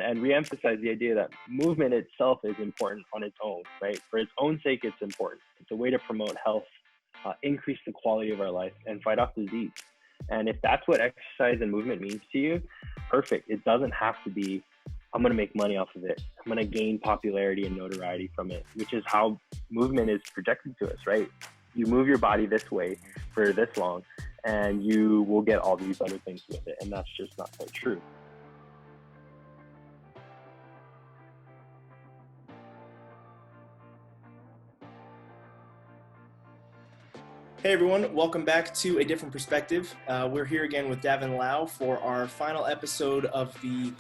and re-emphasize the idea that movement itself is important on its own, right? For its own sake, it's important. It's a way to promote health, increase the quality of our life, and fight off disease. And if that's what exercise and movement means to you, perfect. It doesn't have to be, I'm going to make money off of it. I'm going to gain popularity and notoriety from it, which is how movement is projected to us, right? You move your body this way for this long, and you will get all these other things with it. And that's just not quite true. Hey everyone, welcome back to A Different Perspective. We're here again with Davin Lau for our final episode of the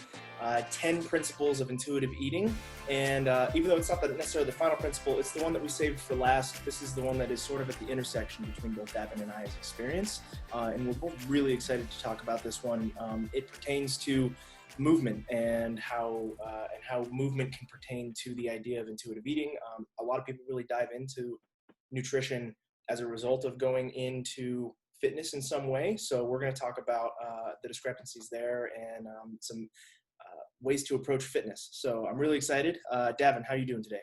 10 Principles of Intuitive Eating. And even though it's not necessarily the final principle, it's the one that we saved for last. This is the one that is sort of at the intersection between both Davin and I's experience. And we're both really excited to talk about this one. It pertains to movement and how movement can pertain to the idea of intuitive eating. A lot of people really dive into nutrition as a result of going into fitness in some way. So we're going to talk about the discrepancies there and some ways to approach fitness. So I'm really excited. Davin, how are you doing today?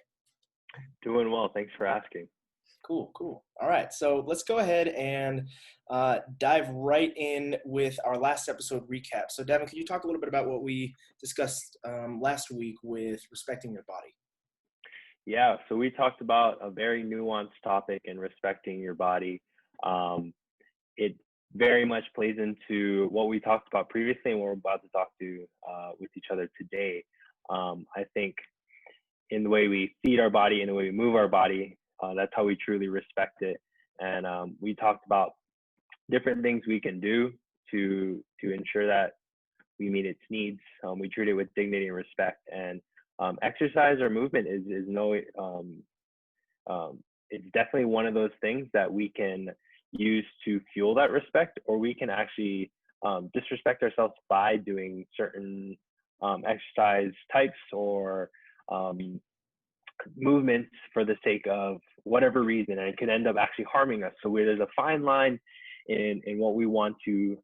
Doing well. Thanks for asking. Cool. All right. So let's go ahead and dive right in with our last episode recap. So Davin, can you talk a little bit about what we discussed last week with respecting your body? Yeah, so we talked about a very nuanced topic in respecting your body. It very much plays into what we talked about previously and what we're about to talk to with each other today. I think in the way we feed our body and the way we move our body, that's how we truly respect it. And we talked about different things we can do to ensure that we meet its needs. We treat it with dignity and respect. And exercise or movement is it's definitely one of those things that we can use to fuel that respect, or we can actually disrespect ourselves by doing certain exercise types or movements for the sake of whatever reason, and it can end up actually harming us. So there's a fine line in what we want to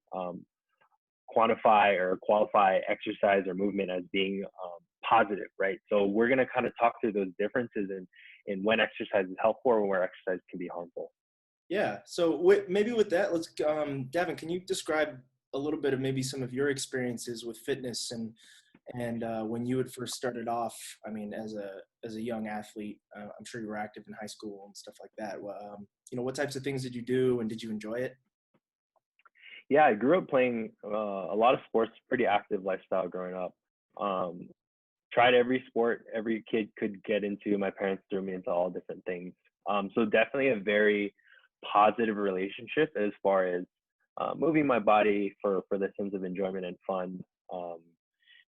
quantify or qualify exercise or movement as being positive, right? So we're going to kind of talk through those differences in when exercise is helpful or where exercise can be harmful. Yeah. So maybe with that, let's, Davin, can you describe a little bit of maybe some of your experiences with fitness and when you had first started off? I mean, as a young athlete, I'm sure you were active in high school and stuff like that. What types of things did you do, and did you enjoy it? Yeah, I grew up playing a lot of sports, pretty active lifestyle growing up. Tried every sport every kid could get into. My parents threw me into all different things. So definitely a very positive relationship as far as moving my body for the sense of enjoyment and fun.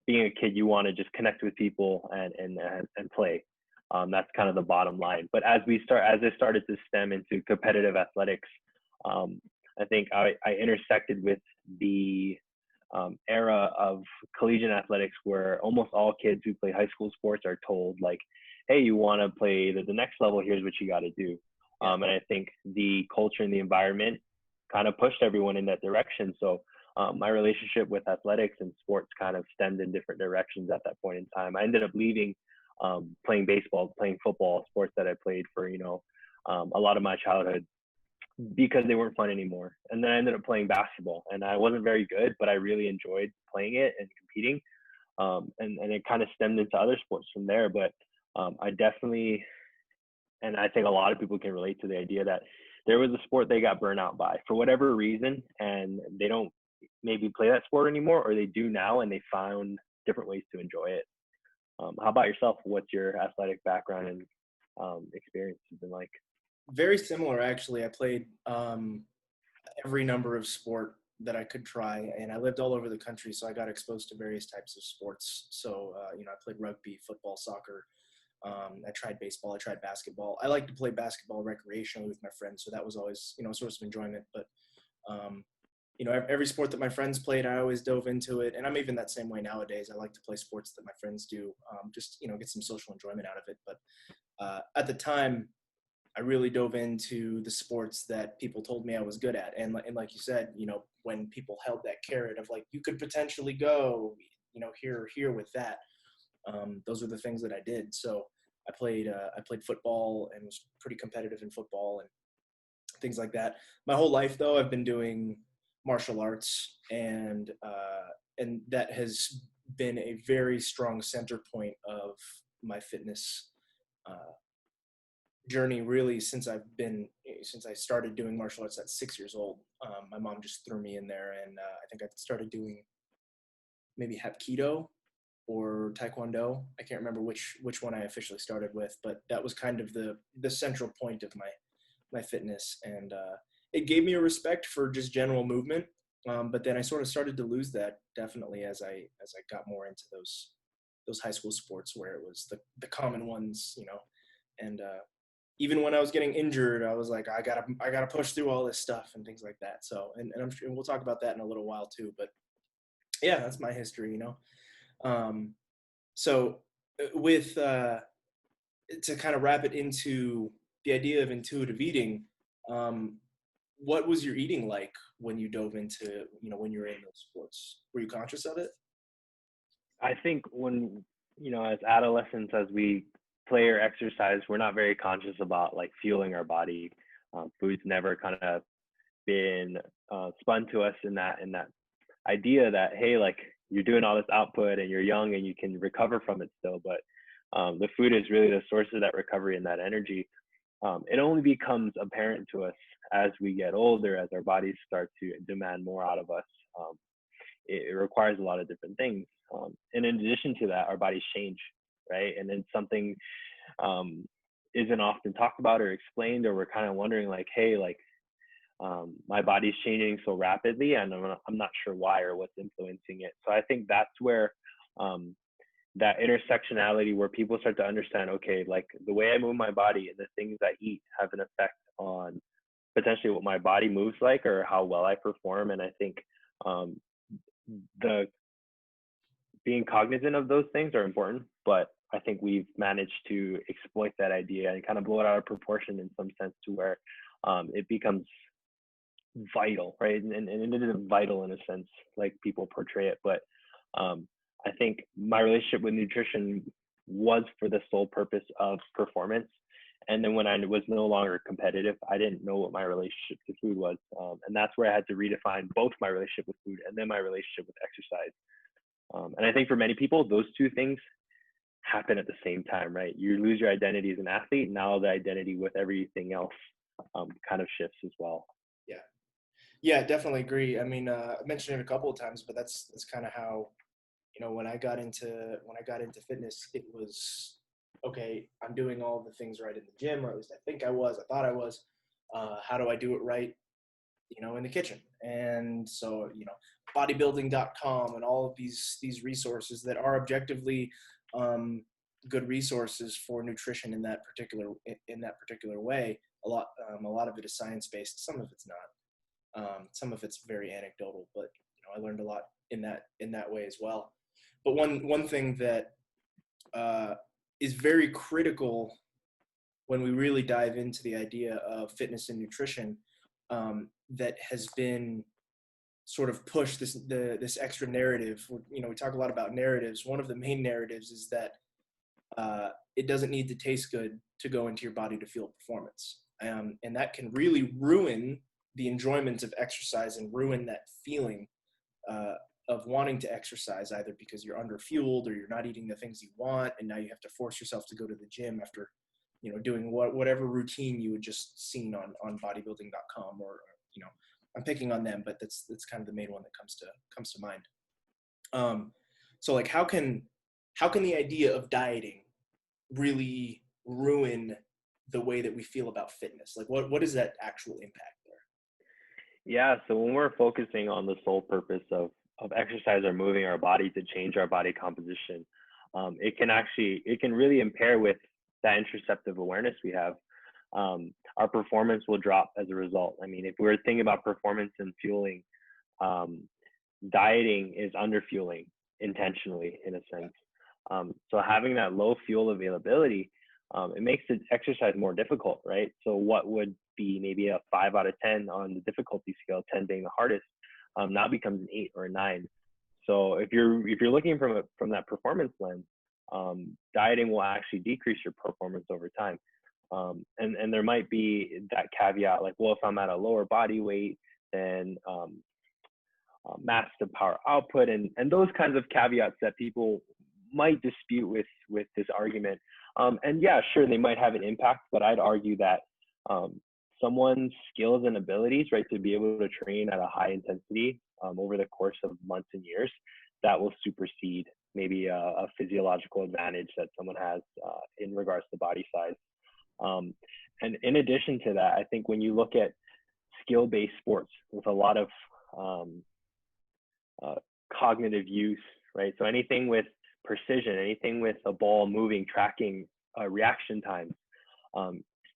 Being a kid, you want to just connect with people and play. That's kind of the bottom line. But as it started to stem into competitive athletics, I think I intersected with the era of collegiate athletics where almost all kids who play high school sports are told, like, hey, you want to play the next level, here's what you got to do. And I think the culture and the environment kind of pushed everyone in that direction. So my relationship with athletics and sports kind of stemmed in different directions at that point in time. I ended up leaving playing baseball, playing football, sports that I played for, a lot of my childhood, because they weren't fun anymore. And then I ended up playing basketball, and I wasn't very good, but I really enjoyed playing it and competing. And it kind of stemmed into other sports from there. But I definitely, and I think a lot of people can relate to the idea that there was a sport they got burnt out by for whatever reason, and they don't maybe play that sport anymore, or they do now and they found different ways to enjoy it. How about yourself? What's your athletic background and experience been like? Very similar, actually. I played every number of sport that I could try, and I lived all over the country, so I got exposed to various types of sports. So, I played rugby, football, soccer. I tried baseball. I tried basketball. I like to play basketball recreationally with my friends, so that was always, a source of enjoyment. But, every sport that my friends played, I always dove into it, and I'm even that same way nowadays. I like to play sports that my friends do, just, get some social enjoyment out of it. But at the time, I really dove into the sports that people told me I was good at. And like you said, when people held that carrot of like, you could potentially go, here with that, those were the things that I did. So I played football and was pretty competitive in football and things like that. My whole life, though, I've been doing martial arts, and that has been a very strong center point of my fitness journey, really, since I started doing martial arts at 6 years old. My mom just threw me in there, and I think I started doing maybe Hapkido or Taekwondo. I can't remember which one I officially started with, but that was kind of the central point of my fitness, and it gave me a respect for just general movement. But then I sort of started to lose that, definitely, as I got more into those high school sports where it was the common ones, and even when I was getting injured, I was like, I gotta push through all this stuff and things like that. So, and I'm sure we'll talk about that in a little while too. But yeah, that's my history, So with to kind of wrap it into the idea of intuitive eating, what was your eating like when you dove into, when you were in those sports? Were you conscious of it? I think when, as adolescents, as we play or exercise, we're not very conscious about like fueling our body. Food's never kind of been spun to us in that idea that, hey, like you're doing all this output and you're young and you can recover from it still, but the food is really the source of that recovery and that energy. It only becomes apparent to us as we get older, as our bodies start to demand more out of us. It requires a lot of different things. And in addition to that, our bodies change, right? And then something isn't often talked about or explained, or we're kind of wondering like, hey, like my body's changing so rapidly and I'm not sure why or what's influencing it. So I think that's where that intersectionality, where people start to understand, okay, like the way I move my body and the things I eat have an effect on potentially what my body moves like or how well I perform. And I think the being cognizant of those things are important, but I think we've managed to exploit that idea and kind of blow it out of proportion in some sense to where it becomes vital, right? And it isn't vital in a sense like people portray it, but I think my relationship with nutrition was for the sole purpose of performance. And then when I was no longer competitive, I didn't know what my relationship to food was. And that's where I had to redefine both my relationship with food and then my relationship with exercise. And I think for many people, those two things happen at the same time, right? You lose your identity as an athlete. Now the identity with everything else kind of shifts as well. Yeah, definitely agree. I mean, I mentioned it a couple of times, but that's kind of how, when I got into fitness, it was, okay, I'm doing all the things right in the gym, or at least I thought I was. How do I do it right, in the kitchen? And so, bodybuilding.com and all of these resources that are objectively good resources for nutrition in that particular way. A lot of it is science-based. Some of it's not. Some of it's very anecdotal, but I learned a lot in that way as well. But one thing that is very critical when we really dive into the idea of fitness and nutrition, that has been sort of pushed, this extra narrative. We talk a lot about narratives. One of the main narratives is that it doesn't need to taste good to go into your body to feel performance, and that can really ruin the enjoyment of exercise and ruin that feeling of wanting to exercise, either because you're underfueled or you're not eating the things you want, and now you have to force yourself to go to the gym after doing whatever routine you had just seen on bodybuilding.com, or I'm picking on them, but that's kind of the main one that comes to mind. So like how can the idea of dieting really ruin the way that we feel about fitness? Like what is that actual impact there? Yeah, so when we're focusing on the sole purpose of exercise or moving our body to change our body composition, it can really impair with that interoceptive awareness we have. Our performance will drop as a result. I mean, if we're thinking about performance and fueling, dieting is under fueling intentionally in a sense. So having that low fuel availability, it makes the exercise more difficult, right? So what would be maybe a 5 out of 10 on the difficulty scale, 10 being the hardest, now becomes an 8 or a 9. So if you're looking from that performance lens, dieting will actually decrease your performance over time. And there might be that caveat, like, well, if I'm at a lower body weight, then mass to power output, and those kinds of caveats that people might dispute with this argument. And yeah, sure, they might have an impact, but I'd argue that someone's skills and abilities, right, to be able to train at a high intensity over the course of months and years, that will supersede maybe a physiological advantage that someone has in regards to body size. And in addition to that, I think when you look at skill-based sports with a lot of cognitive use, right? So anything with precision, anything with a ball moving, tracking, reaction times,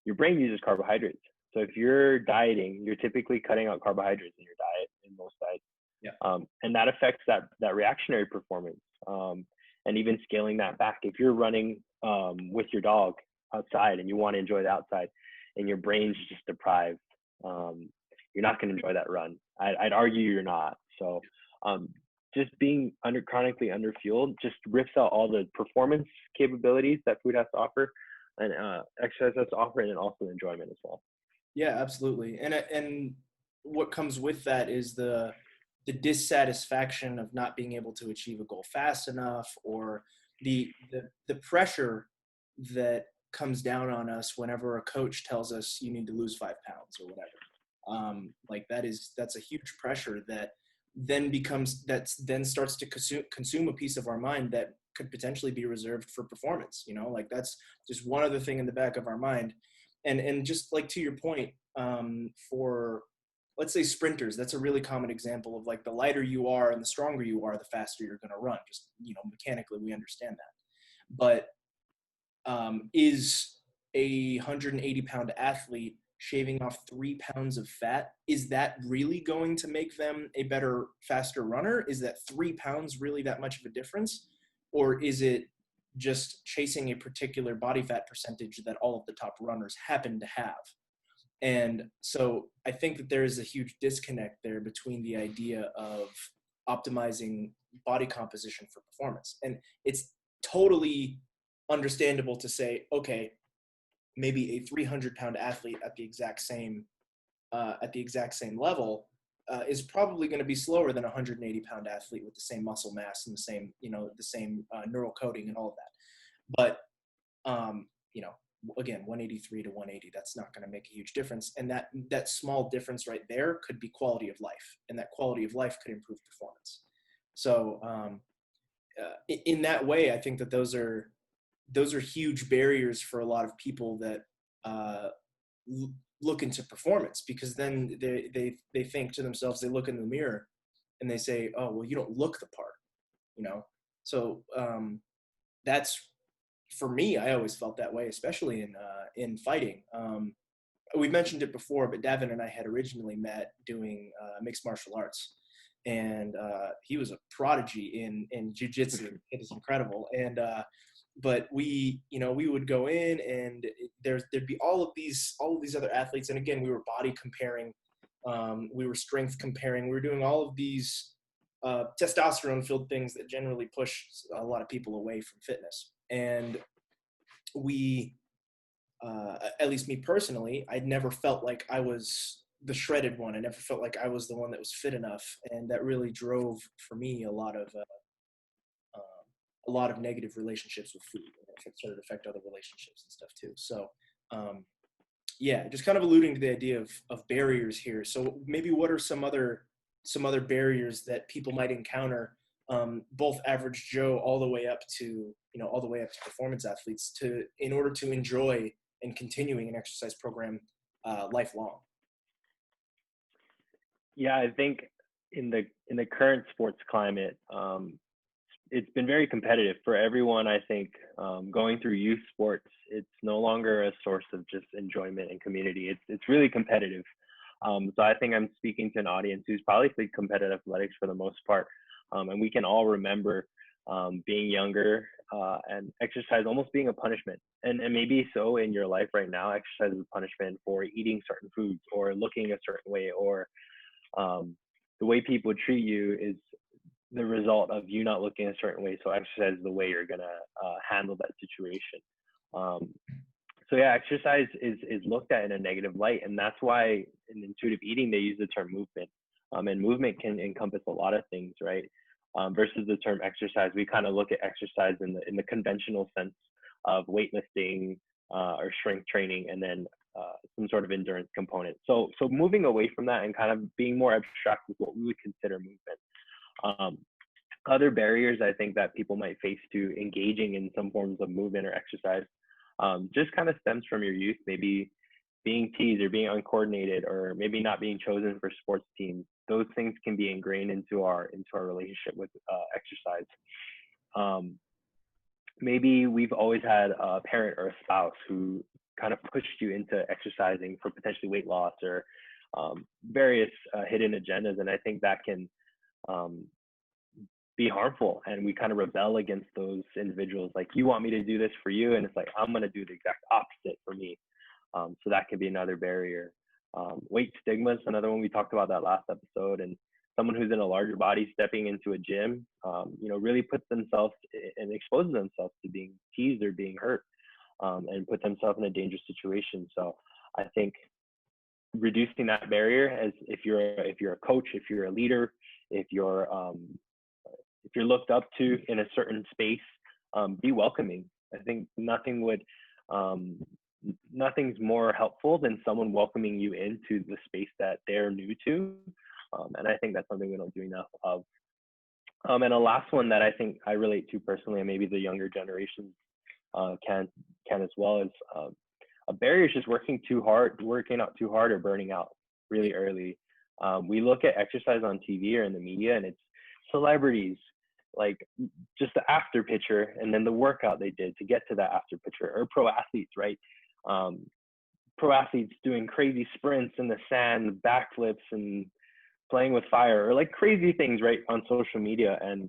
your brain uses carbohydrates. So if you're dieting, you're typically cutting out carbohydrates in your diet in most diets. Yeah. And that affects that reactionary performance. And even scaling that back, if you're running with your dog outside and you want to enjoy the outside and your brain's just deprived, you're not going to enjoy that run. I'd argue you're not. So just being chronically underfueled just rips out all the performance capabilities that food has to offer, and exercise has to offer, and then also enjoyment as well. Yeah, absolutely. And what comes with that is the dissatisfaction of not being able to achieve a goal fast enough, or the pressure that comes down on us whenever a coach tells us you need to lose 5 pounds or whatever. Like that's a huge pressure that then starts to consume a piece of our mind that could potentially be reserved for performance. Like that's just one other thing in the back of our mind. And just like to your point, for let's say sprinters, that's a really common example of, like, the lighter you are and the stronger you are, the faster you're going to run. Just, mechanically, we understand that. But is a 180-pound athlete shaving off 3 pounds of fat, is that really going to make them a better, faster runner? Is that 3 pounds really that much of a difference? Or is it just chasing a particular body fat percentage that all of the top runners happen to have? And so I think that there is a huge disconnect there between the idea of optimizing body composition for performance. And it's totally understandable to say, okay, maybe a 300-pound athlete at the exact same level is probably going to be slower than a 180-pound athlete with the same muscle mass and the same neural coding and all of that. But again, 183 to 180, that's not going to make a huge difference. And that small difference right there could be quality of life, and that quality of life could improve performance. So in that way, I think that those are huge barriers for a lot of people that look into performance, because then they think to themselves, they look in the mirror and they say, oh, well, you don't look the part, So that's, for me, I always felt that way, especially in fighting. We mentioned it before, but Davin and I had originally met doing mixed martial arts, and he was a prodigy in jiu-jitsu. It is incredible. And but we would go in, and there'd be all of these other athletes, and again, we were body comparing, we were strength comparing, we were doing all of these testosterone-filled things that generally push a lot of people away from fitness. And we, at least me personally, I'd never felt like I was the shredded one. I never felt like I was the one that was fit enough, and that really drove for me a lot of negative relationships with food, and it started to affect other relationships and stuff too. So, yeah, just kind of alluding to the idea of barriers here. So maybe what are some other barriers that people might encounter, both average Joe all the way up to performance athletes, in order to enjoy and continuing an exercise program lifelong? Yeah, I think in the current sports climate, it's been very competitive for everyone. I think going through youth sports, it's no longer a source of just enjoyment and community. It's really competitive. So I think I'm speaking to an audience who's probably played competitive athletics for the most part. And we can all remember being younger and exercise almost being a punishment. And maybe so in your life right now, exercise is a punishment for eating certain foods or looking a certain way, or the way people treat you is the result of you not looking a certain way. So exercise is the way you're gonna handle that situation. Um, so yeah, exercise is looked at in a negative light, and that's why in intuitive eating they use the term movement. And movement can encompass a lot of things, right? Versus the term exercise, we kind of look at exercise in the conventional sense of weightlifting or strength training, and then some sort of endurance component. So moving away from that and kind of being more abstract with what we would consider movement. Um, Other barriers I think that people might face to engaging in some forms of movement or exercise just kind of stems from your youth, maybe being teased or being uncoordinated or maybe not being chosen for sports teams. Those things can be ingrained into our relationship with exercise. Um, Maybe we've always had a parent or a spouse who kind of pushed you into exercising for potentially weight loss or various hidden agendas, and I think that can um, be harmful, and we kind of rebel against those individuals. Like, you want me to do this for you, and it's like I'm going to do the exact opposite for me. So that can be another barrier. Weight stigma is another one. We talked about that last episode, and someone who's in a larger body stepping into a gym, really puts themselves and exposes themselves to being teased or being hurt, and put themselves in a dangerous situation. So I think reducing that barrier, as if you're a coach, if you're a leader, if you're looked up to in a certain space, be welcoming. I think um, nothing's more helpful than someone welcoming you into the space that they're new to. And I think that's something we don't do enough of. And a last one that I think I relate to personally, and maybe the younger generations can as well, is a barrier is just working out too hard, or burning out really early. We look at exercise on TV or in the media, and it's celebrities, like just the after picture and then the workout they did to get to that after picture, or pro athletes, right? Pro athletes doing crazy sprints in the sand, backflips, and playing with fire, or like crazy things, right, on social media. And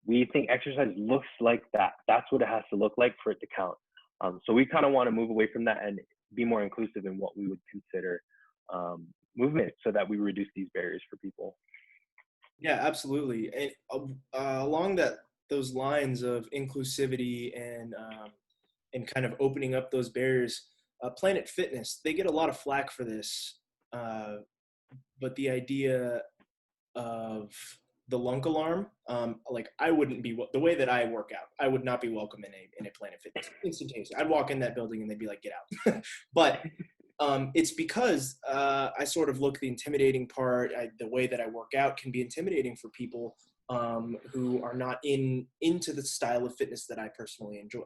we think exercise looks like that. That's what it has to look like for it to count. So we kind of want to move away from that and be more inclusive in what we would consider movement, so that we reduce these barriers for people. Yeah, absolutely. And along those lines of inclusivity and kind of opening up those barriers, Planet Fitness, they get a lot of flack for this, but the idea of the lunk alarm, like I wouldn't be the way that I work out, I would not be welcome in a Planet Fitness instantaneously. I'd walk in that building and they'd be like, get out. But it's because I sort of look the intimidating part. The way that I work out can be intimidating for people who are not into the style of fitness that I personally enjoy.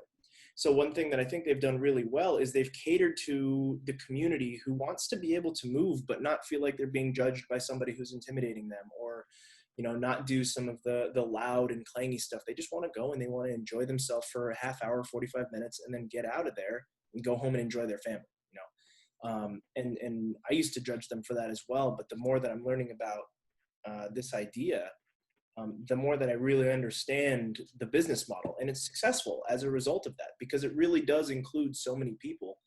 So one thing that I think they've done really well is they've catered to the community who wants to be able to move, but not feel like they're being judged by somebody who's intimidating them, or not do some of the loud and clangy stuff. They just want to go and they want to enjoy themselves for a half hour, 45 minutes, and then get out of there and go home and enjoy their family. And I used to judge them for that as well. But the more that I'm learning about this idea, the more that I really understand the business model, and it's successful as a result of that, because it really does include so many people,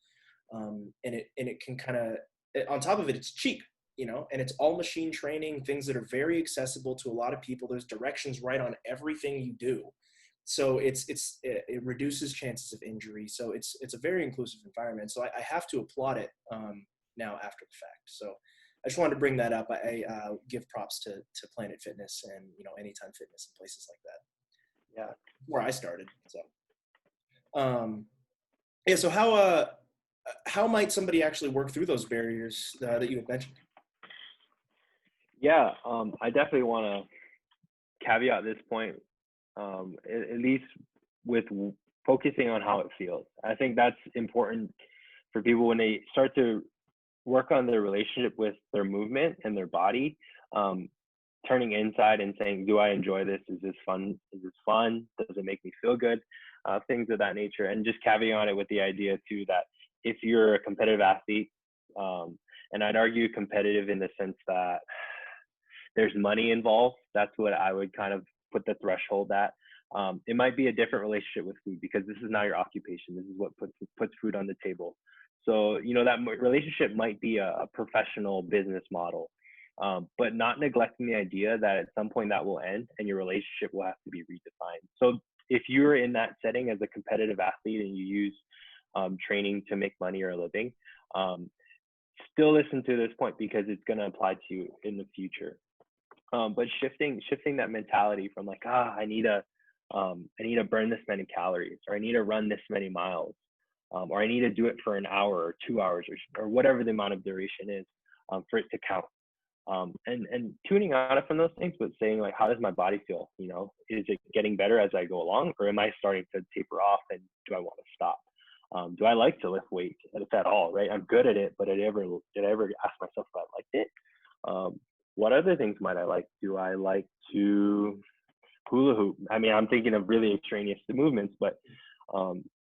and it can kind of, on top of it, it's cheap, and it's all machine training, things that are very accessible to a lot of people. There's directions right on everything you do, so it reduces chances of injury. So it's a very inclusive environment. So I have to applaud it now after the fact. So I just wanted to bring that up. I give props to Planet Fitness and Anytime Fitness and places like that. Yeah, where I started. So yeah. So how might somebody actually work through those barriers that you had mentioned? Yeah, I definitely want to caveat this point, at least with focusing on how it feels. I think that's important for people when they start to work on their relationship with their movement and their body, turning inside and saying, do I enjoy this? Is this fun? Does it make me feel good? Things of that nature. And just caveat it with the idea too, that if you're a competitive athlete, and I'd argue competitive in the sense that there's money involved, that's what I would kind of put the threshold at. It might be a different relationship with food, because this is not your occupation. This is what puts food on the table. So, that relationship might be a professional business model. but not neglecting the idea that at some point that will end and your relationship will have to be redefined. So if you're in that setting as a competitive athlete and you use training to make money or a living, still listen to this point because it's going to apply to you in the future. But shifting that mentality from like, I need to burn this many calories, or I need to run this many miles, or I need to do it for an hour or 2 hours or whatever the amount of duration is, for it to count. And tuning out from those things, but saying like, how does my body feel? You know, is it getting better as I go along, or am I starting to taper off? And do I want to stop? Do I like to lift weights, if at all? Right, I'm good at it, but did I ever ask myself if I liked it? What other things might I like? Do I like to hula hoop? I mean, I'm thinking of really extraneous movements, but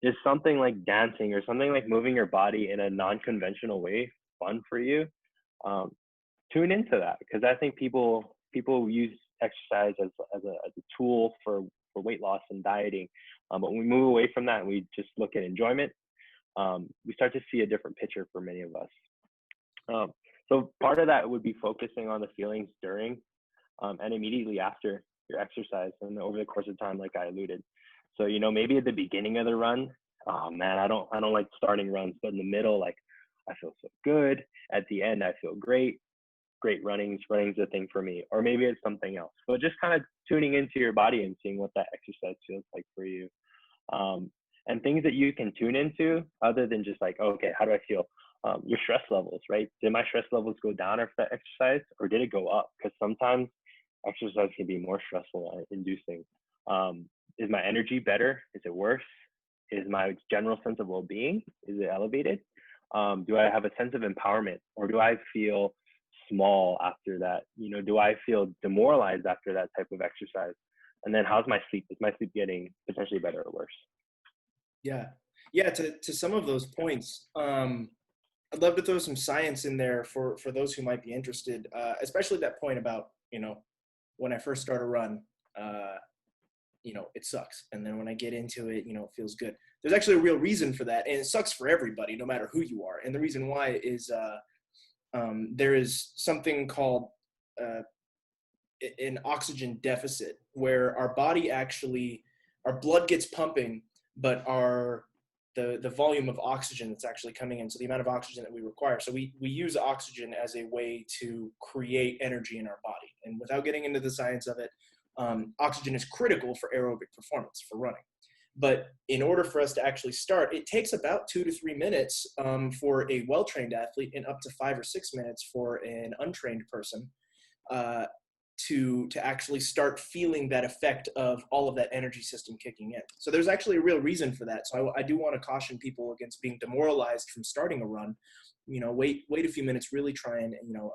is something like dancing or something like moving your body in a non-conventional way fun for you? Tune into that, because I think people use exercise as a tool for weight loss and dieting, but when we move away from that and we just look at enjoyment, we start to see a different picture for many of us. So part of that would be focusing on the feelings during and immediately after your exercise and over the course of time, like I alluded. So, you know, maybe at the beginning of the run, oh man, I don't like starting runs, but in the middle, like I feel so good. At the end, I feel great. Running's a thing for me. Or maybe it's something else. So just kind of tuning into your body and seeing what that exercise feels like for you. And things that you can tune into other than just like, okay, how do I feel? Your stress levels, right? Did my stress levels go down after that exercise, or did it go up? Because sometimes exercise can be more stressful inducing. Is my energy better? Is it worse? Is my general sense of well-being, is it elevated? Do I have a sense of empowerment, or do I feel small after that? You know, do I feel demoralized after that type of exercise? And then how's my sleep? Is my sleep getting potentially better or worse? Yeah. To some of those points, I'd love to throw some science in there for those who might be interested, especially that point about, you know, when I first start a run, you know, it sucks. And then when I get into it, you know, it feels good. There's actually a real reason for that. And it sucks for everybody, no matter who you are. And the reason why is there is something called an oxygen deficit, where our body actually, our blood gets pumping, but the volume of oxygen that's actually coming in, so the amount of oxygen that we require. So we use oxygen as a way to create energy in our body. And without getting into the science of it, oxygen is critical for aerobic performance, for running. But in order for us to actually start, it takes about 2 to 3 minutes for a well-trained athlete, and up to 5 or 6 minutes for an untrained person to actually start feeling that effect of all of that energy system kicking in. So there's actually a real reason for that. So I do want to caution people against being demoralized from starting a run. You know, wait a few minutes, really try and, you know,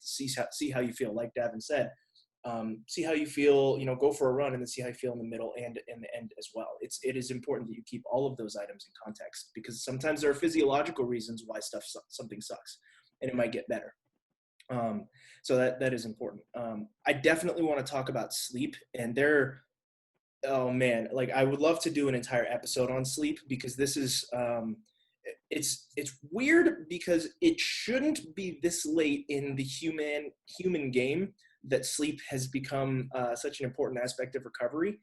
see how you feel. Like Davin said, see how you feel, you know, go for a run and then see how you feel in the middle and in the end as well. It is important that you keep all of those items in context, because sometimes there are physiological reasons why something sucks and it might get better. So that is important. I definitely want to talk about sleep, and oh man, like I would love to do an entire episode on sleep, because this is, it's weird, because it shouldn't be this late in the human game that sleep has become such an important aspect of recovery.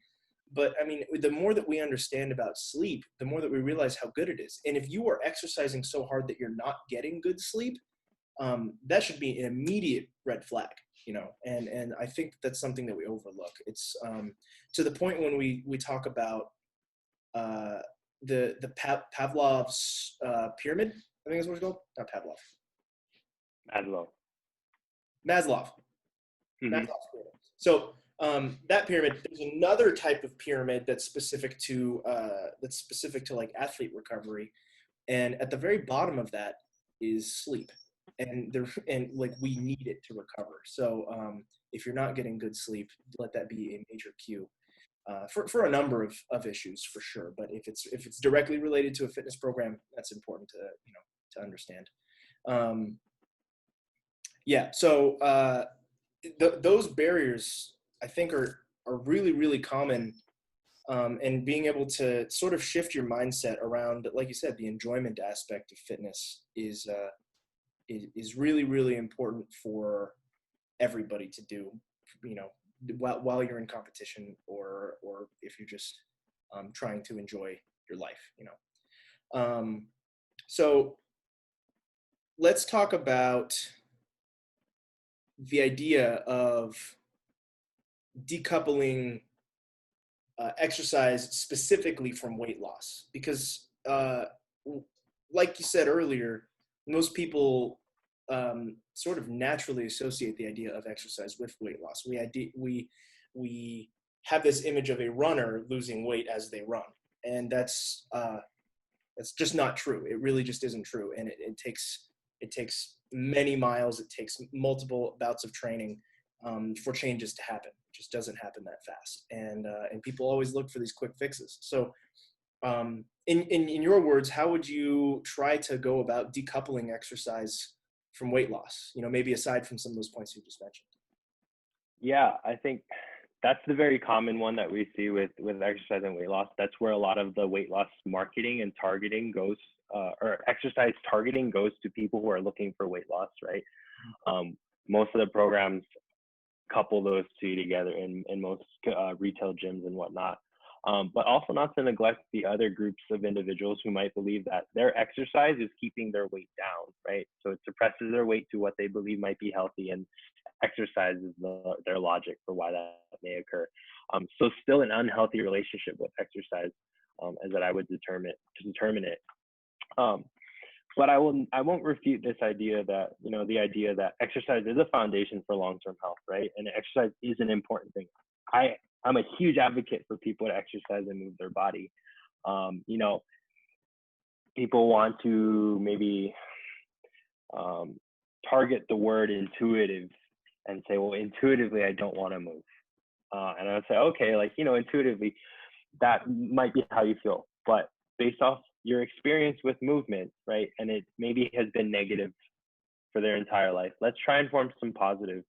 But I mean, the more that we understand about sleep, the more that we realize how good it is. And if you are exercising so hard that you're not getting good sleep, that should be an immediate red flag, you know, and I think that's something that we overlook. It's to the point when we talk about the Pavlov's pyramid, I think that's what it's called. Not Pavlov. Maslov. Mm-hmm. Maslow's pyramid. So that pyramid, there's another type of pyramid that's specific to like athlete recovery, and at the very bottom of that is sleep. And like we need it to recover. So if you're not getting good sleep, let that be a major cue for a number of issues, for sure. But if it's directly related to a fitness program, that's important to, you know, to understand. So those barriers, I think, are really, really common. And being able to sort of shift your mindset around, like you said, the enjoyment aspect of fitness is really, really important for everybody to do, while you're in competition, or if you're just trying to enjoy your life. So let's talk about the idea of decoupling exercise specifically from weight loss, because like you said earlier, most people sort of naturally associate the idea of exercise with weight loss. We have this image of a runner losing weight as they run, and that's just not true. It really just isn't true, and it takes many miles. It takes multiple bouts of training for changes to happen. It just doesn't happen that fast, and people always look for these quick fixes. So, in your words, how would you try to go about decoupling exercise from weight loss? Maybe aside from some of those points you just mentioned. Yeah, I think that's the very common one that we see with exercise and weight loss. That's where a lot of the weight loss marketing and targeting goes, or exercise targeting goes to people who are looking for weight loss, right? Most of the programs couple those two together in most retail gyms and whatnot. But also not to neglect the other groups of individuals who might believe that their exercise is keeping their weight down, right? So it suppresses their weight to what they believe might be healthy, and exercise is their logic for why that may occur. So still an unhealthy relationship with exercise, as that I would determine it. But I won't refute this idea that, the idea that exercise is a foundation for long-term health, right? And exercise is an important thing. I'm a huge advocate for people to exercise and move their body. People want to maybe target the word intuitive and say, well, intuitively, I don't want to move. And I would say, okay, intuitively, that might be how you feel. But based off your experience with movement, right, and it maybe has been negative for their entire life, let's try and form some positive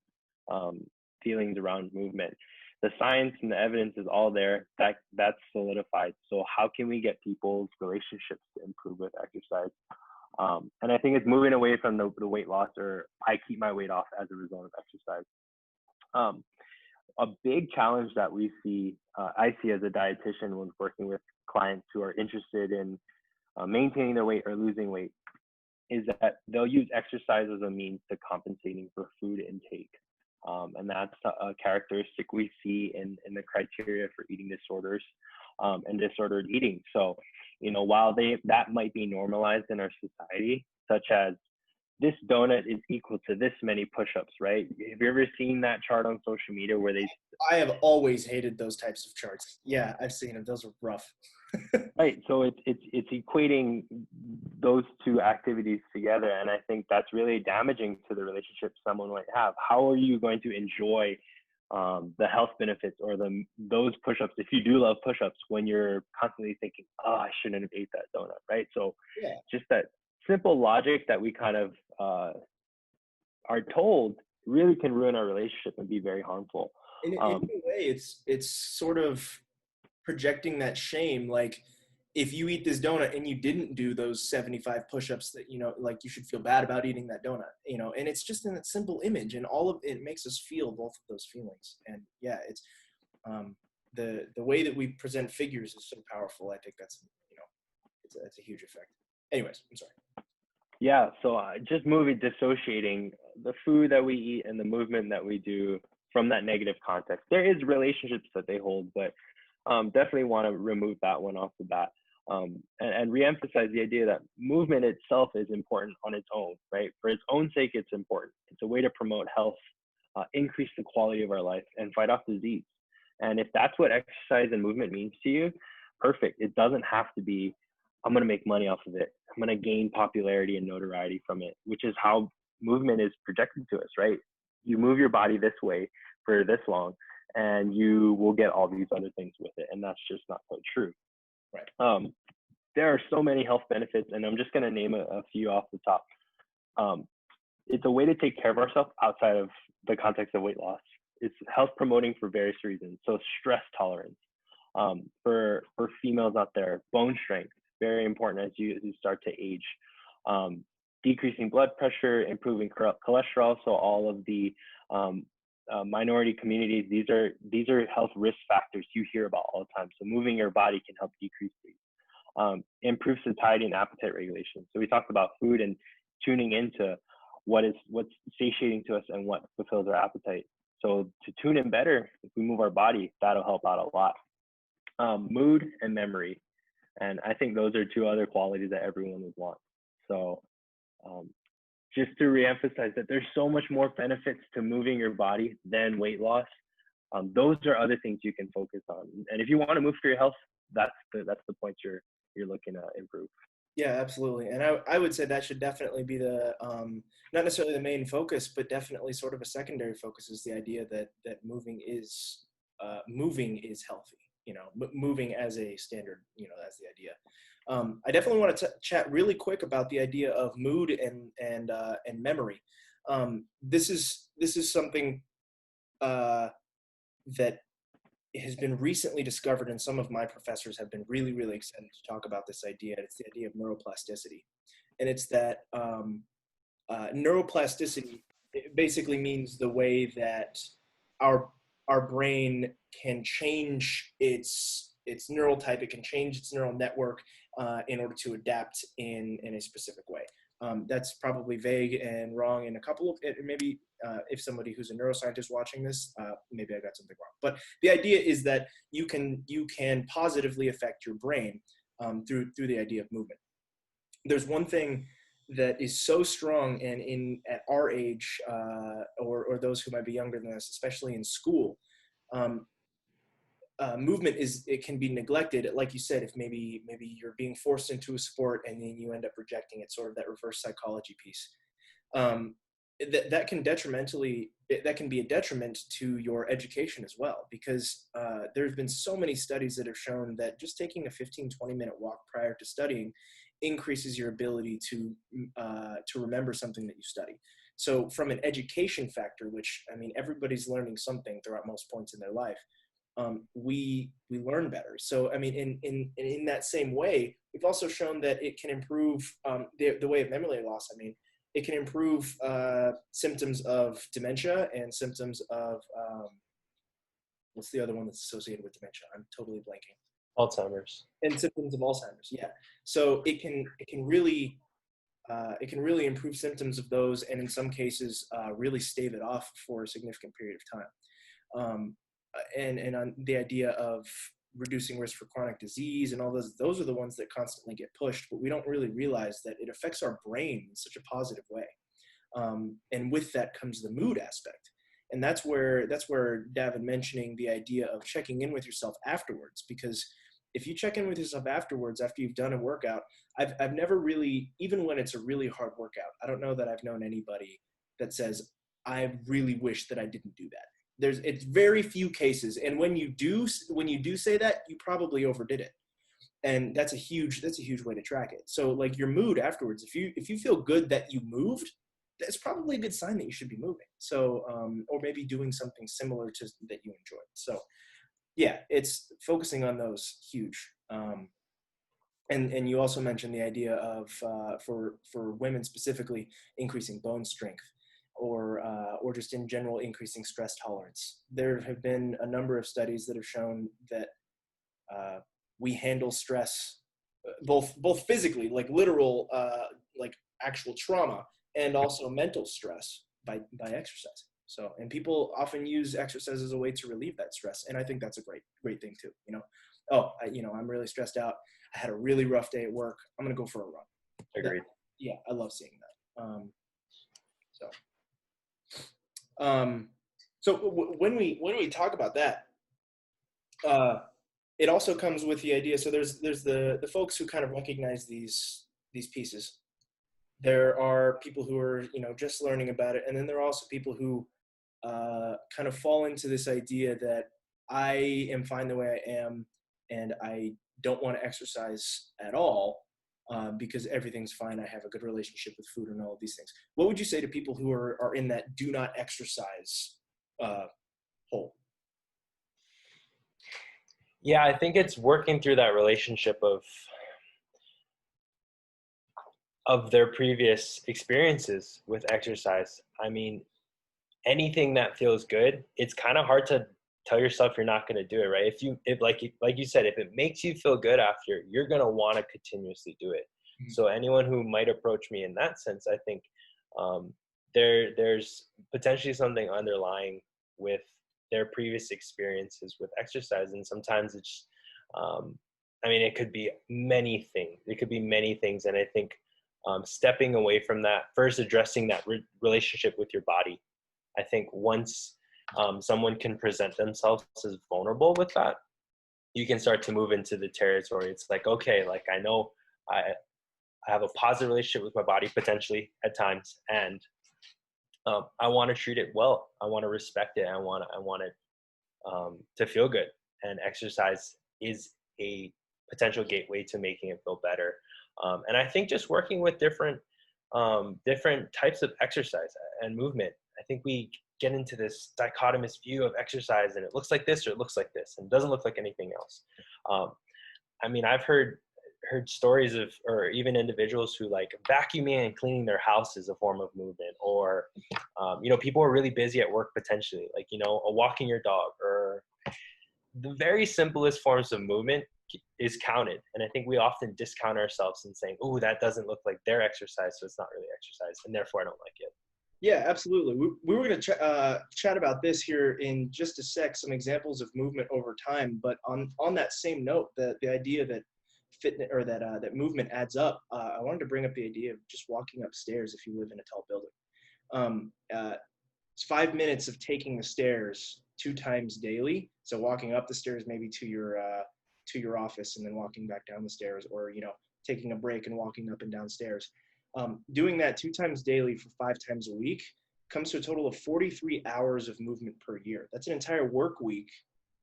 feelings around movement. The science and the evidence is all there. That's solidified. So how can we get people's relationships to improve with exercise? And I think it's moving away from the weight loss, or I keep my weight off as a result of exercise. A big challenge that I see as a dietitian when working with clients who are interested in maintaining their weight or losing weight, is that they'll use exercise as a means to compensating for food intake. And that's a characteristic we see in the criteria for eating disorders and disordered eating. So, while that might be normalized in our society, such as this donut is equal to this many push-ups, right? Have you ever seen that chart on social media where I have always hated those types of charts. Yeah, I've seen them. Those are rough. Right. So it's equating those two activities together, and I think that's really damaging to the relationship someone might have. How are you going to enjoy the health benefits or those push-ups, if you do love push-ups, when you're constantly thinking, oh, I shouldn't have ate that donut, right? So yeah, just that simple logic that we kind of are told really can ruin our relationship and be very harmful. In a way, it's sort of projecting that shame, like if you eat this donut and you didn't do those 75 push-ups, that like you should feel bad about eating that donut, and it's just in that simple image, and all of it makes us feel both of those feelings. And yeah, it's the way that we present figures is so powerful. I think that's it's a huge effect. Anyways, I'm sorry. Yeah, so just dissociating the food that we eat and the movement that we do from that negative context. There is relationships that they hold, but definitely want to remove that one off the bat, and reemphasize the idea that movement itself is important on its own, right? For its own sake, it's important. It's a way to promote health, increase the quality of our life, and fight off disease. And if that's what exercise and movement means to you, perfect. It doesn't have to be, I'm going to make money off of it. I'm going to gain popularity and notoriety from it, which is how movement is projected to us, right? You move your body this way for this long, and you will get all these other things with it. And that's just not quite true. Right. There are so many health benefits, and I'm just going to name a few off the top. It's a way to take care of ourselves outside of the context of weight loss. It's health promoting for various reasons. So stress tolerance, for females out there, bone strength, very important as you start to age. decreasing blood pressure, improving cholesterol. So all of the minority communities, these are health risk factors you hear about all the time. So moving your body can help decrease these. Improve satiety and appetite regulation. So we talked about food and tuning into what's satiating to us and what fulfills our appetite. So to tune in better, if we move our body, that'll help out a lot. Mood and memory. And I think those are two other qualities that everyone would want. So just to reemphasize that there's so much more benefits to moving your body than weight loss. Those are other things you can focus on. And if you want to move for your health, that's the point you're looking to improve. Yeah, absolutely. And I would say that should definitely be the, not necessarily the main focus, but definitely sort of a secondary focus, is the idea that moving is healthy, moving as a standard, that's the idea. I definitely want to chat really quick about the idea of mood and memory. This is something that has been recently discovered, and some of my professors have been really, really excited to talk about this idea. It's the idea of neuroplasticity. And it's that neuroplasticity, it basically means the way that our brain can change its neural type. It can change its neural network in order to adapt in a specific way. That's probably vague and wrong in a couple of, maybe if somebody who's a neuroscientist watching this, maybe I got something wrong. But the idea is that you can positively affect your brain through the idea of movement. There's one thing that is so strong, and at our age, or those who might be younger than us, especially in school, movement it can be neglected. Like you said, if maybe you're being forced into a sport and then you end up rejecting it, sort of that reverse psychology piece. That can be a detriment to your education as well, because there's been so many studies that have shown that just taking a 15-20 minute walk prior to studying increases your ability to remember something that you study. So from an education factor, which, I mean, everybody's learning something throughout most points in their life, we learn better. So, I mean, in that same way, we've also shown that it can improve the way of memory loss. I mean, it can improve symptoms of dementia and symptoms of, what's the other one that's associated with dementia? I'm totally blanking. Alzheimer's. And symptoms of Alzheimer's, yeah. So it can really improve symptoms of those, and in some cases, really stave it off for a significant period of time. And on the idea of reducing risk for chronic disease and all those are the ones that constantly get pushed, but we don't really realize that it affects our brain in such a positive way. And with that comes the mood aspect. And that's where Davin mentioning the idea of checking in with yourself afterwards, because if you check in with yourself afterwards, after you've done a workout, I've never really, even when it's a really hard workout, I don't know that I've known anybody that says, I really wish that I didn't do that. It's very few cases. And when you do say that, you probably overdid it. And that's a huge way to track it. So like your mood afterwards, if you feel good that you moved, that's probably a good sign that you should be moving. So, or maybe doing something similar to that you enjoyed. So yeah, it's focusing on those huge. And you also mentioned the idea of, for women specifically, increasing bone strength, or just in general increasing stress tolerance. There have been a number of studies that have shown that we handle stress both physically, like literal, like actual trauma, and also mental stress by exercising. So, and people often use exercise as a way to relieve that stress, and I think that's a great thing too. I'm really stressed out. I had a really rough day at work. I'm gonna go for a run. Agreed. Yeah, I love seeing that. So when we talk about that, it also comes with the idea. So there's the folks who kind of recognize these pieces. There are people who are just learning about it, and then there are also people who kind of fall into this idea that I am fine the way I am, and I don't want to exercise at all because everything's fine. I have a good relationship with food and all of these things. What would you say to people who are in that do not exercise hole? Yeah, I think it's working through that relationship of of their previous experiences with exercise. I mean, anything that feels good, it's kind of hard to tell yourself you're not going to do it, right? If like you said, if it makes you feel good after, you're going to want to continuously do it. Mhm. So anyone who might approach me in that sense, I think um, there's potentially something underlying with their previous experiences with exercise, and sometimes it's um, I mean, it could be many things. It could be many things, and I think stepping away from that, first addressing that relationship with your body. I think once someone can present themselves as vulnerable with that, you can start to move into the territory. It's like, okay, like I know I have a positive relationship with my body potentially at times, and I want to treat it well. I want to respect it. I want it to feel good. And exercise is a potential gateway to making it feel better. And I think just working with different types of exercise and movement. I think we get into this dichotomous view of exercise, and it looks like this or it looks like this, and it doesn't look like anything else. Um, I mean, I've heard stories of, or even individuals who like vacuuming and cleaning their house is a form of movement, or people are really busy at work potentially, like walking your dog, or the very simplest forms of movement is counted. And I think we often discount ourselves and saying, "Oh, that doesn't look like their exercise, so it's not really exercise, and therefore I don't like it." Yeah, absolutely. We were going to chat about this here in just a sec, some examples of movement over time. But on that same note, the idea that fitness or that movement adds up, I wanted to bring up the idea of just walking upstairs if you live in a tall building. It's 5 minutes of taking the stairs 2 times daily. So walking up the stairs maybe to your office and then walking back down the stairs, or taking a break and walking up and downstairs. Doing that 2 times daily for 5 times a week comes to a total of 43 hours of movement per year. That's an entire work week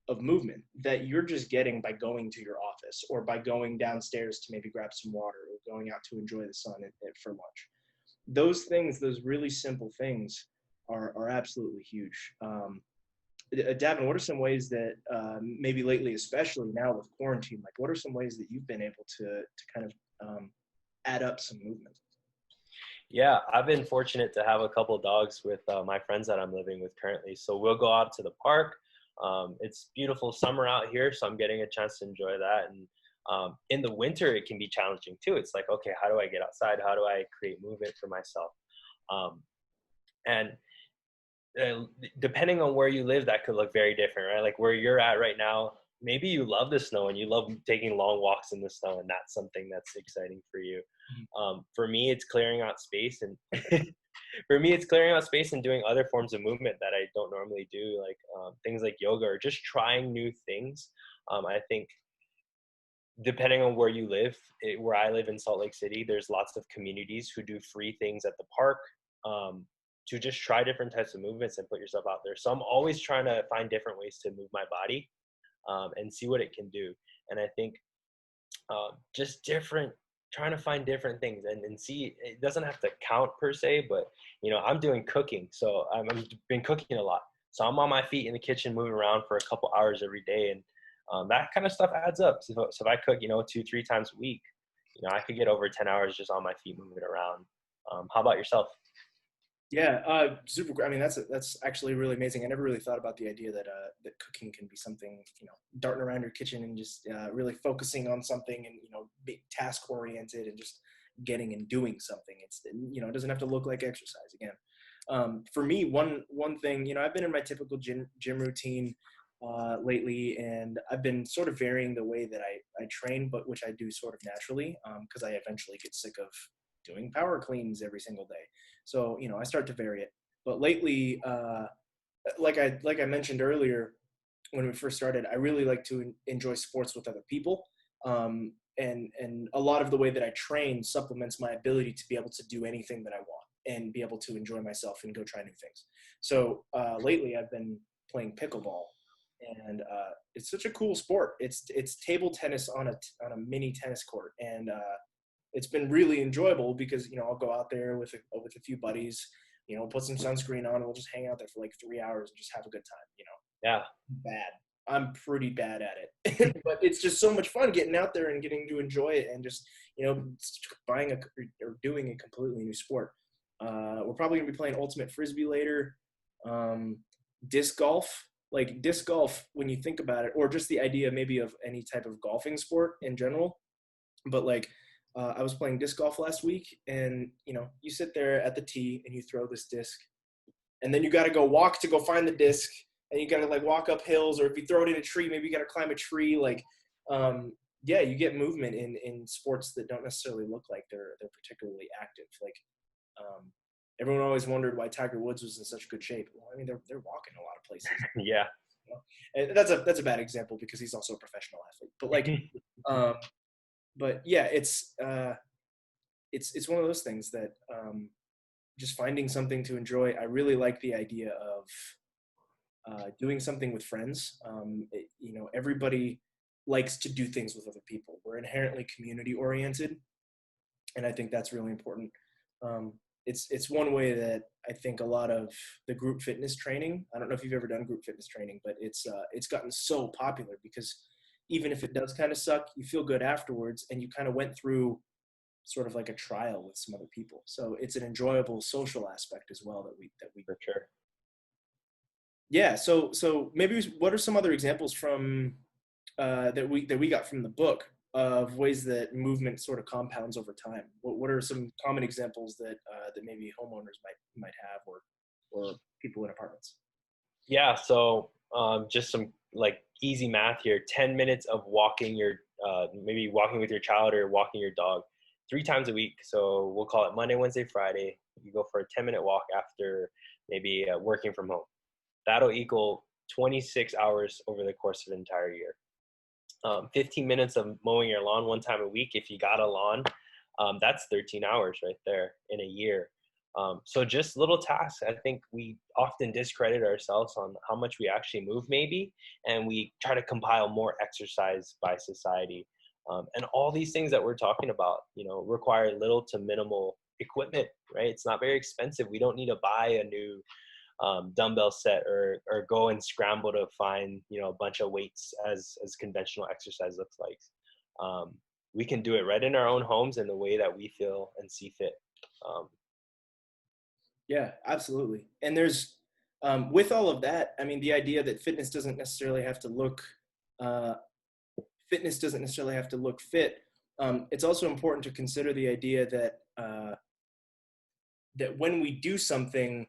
of movement that you're just getting by going to your office, or by going downstairs to maybe grab some water, or going out to enjoy the sun for lunch. Those things, those really simple things, are absolutely huge. Davin, what are some ways that maybe lately, especially now with quarantine, like what are some ways that you've been able to kind of add up some movement? Yeah, I've been fortunate to have a couple dogs with my friends that I'm living with currently. So we'll go out to the park. It's beautiful summer out here, so I'm getting a chance to enjoy that. And in the winter, it can be challenging too. It's like, okay, how do I get outside? How do I create movement for myself? Um, and Depending on where you live, that could look very different, right? Like where you're at right now, maybe you love the snow and you love taking long walks in the snow, and that's something that's exciting for you. For me, it's clearing out space, and for me, it's clearing out space and doing other forms of movement that I don't normally do, like things like yoga, or just trying new things. I think depending on where you live, where I live in Salt Lake City, there's lots of communities who do free things at the park. To just try different types of movements and put yourself out there. So I'm always trying to find different ways to move my body and see what it can do. And I think just trying to find different things and see, it doesn't have to count per se, but I'm doing cooking. So I've been cooking a lot. So I'm on my feet in the kitchen, moving around for a couple hours every day. And that kind of stuff adds up. So if I cook, 2-3 times a week, I could get over 10 hours just on my feet moving around. How about yourself? Yeah, super great. I mean, that's actually really amazing. I never really thought about the idea that that cooking can be something, darting around your kitchen and just really focusing on something, and be task oriented and just getting and doing something. It's it doesn't have to look like exercise again. For me, one thing, I've been in my typical gym routine lately, and I've been sort of varying the way that I train, but which I do sort of naturally, because I eventually get sick of doing power cleans every single day. So, I start to vary it. But lately, like I mentioned earlier, when we first started, I really like to enjoy sports with other people. And a lot of the way that I train supplements my ability to be able to do anything that I want and be able to enjoy myself and go try new things. So lately, I've been playing pickleball, and it's such a cool sport. It's table tennis on a mini tennis court, and it's been really enjoyable because I'll go out there with a few buddies, put some sunscreen on, and we'll just hang out there for like 3 hours and just have a good time. Yeah. Bad. I'm pretty bad at it. But it's just so much fun getting out there and getting to enjoy it, and just, buying or doing a completely new sport. We're probably gonna be playing ultimate frisbee later. Disc golf, like disc golf, when you think about it, or just the idea maybe of any type of golfing sport in general. But like, I was playing disc golf last week, and you sit there at the tee and you throw this disc, and then you got to go walk to go find the disc, and you got to like walk up hills, or if you throw it in a tree, maybe you got to climb a tree. Like, yeah, you get movement in sports that don't necessarily look like they're particularly active. Like, everyone always wondered why Tiger Woods was in such good shape. Well, I mean, they're walking a lot of places. Yeah. And that's a bad example because he's also a professional athlete. But like, but yeah, it's one of those things that, just finding something to enjoy. I really like the idea of doing something with friends. Everybody likes to do things with other people. We're inherently community oriented, and I think that's really important. It's one way that I think a lot of the group fitness training, I don't know if you've ever done group fitness training, but it's gotten so popular because even if it does kind of suck, you feel good afterwards, and you kind of went through sort of like a trial with some other people. So it's an enjoyable social aspect as well that we For sure. Yeah. So maybe what are some other examples from that we got from the book of ways that movement sort of compounds over time? What are some common examples that that maybe homeowners might have, or people in apartments? Yeah. So just some like easy math here. 10 minutes of walking maybe walking with your child or walking your dog 3 times a week. So we'll call it Monday, Wednesday, Friday. You go for a 10-minute walk after maybe working from home. That'll equal 26 hours over the course of an entire year. 15 minutes of mowing your lawn 1 time a week. If you got a lawn, that's 13 hours right there in a year. So just little tasks. I think we often discredit ourselves on how much we actually move maybe, and we try to compile more exercise by society. And all these things that we're talking about, require little to minimal equipment, right? It's not very expensive. We don't need to buy a new dumbbell set or go and scramble to find, a bunch of weights as conventional exercise looks like. We can do it right in our own homes in the way that we feel and see fit. Yeah, absolutely. And there's, with all of that, I mean, the idea that fitness doesn't necessarily have to look fit. It's also important to consider the idea that that when we do something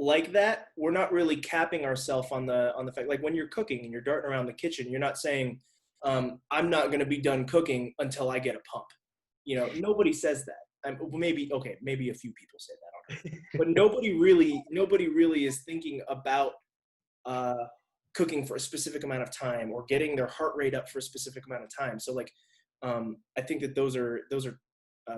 like that, we're not really capping ourselves on the fact, like when you're cooking and you're darting around the kitchen, you're not saying, I'm not going to be done cooking until I get a pump. Nobody says that. Maybe a few people say that already, but nobody really is thinking about cooking for a specific amount of time or getting their heart rate up for a specific amount of time. So like, I think that those are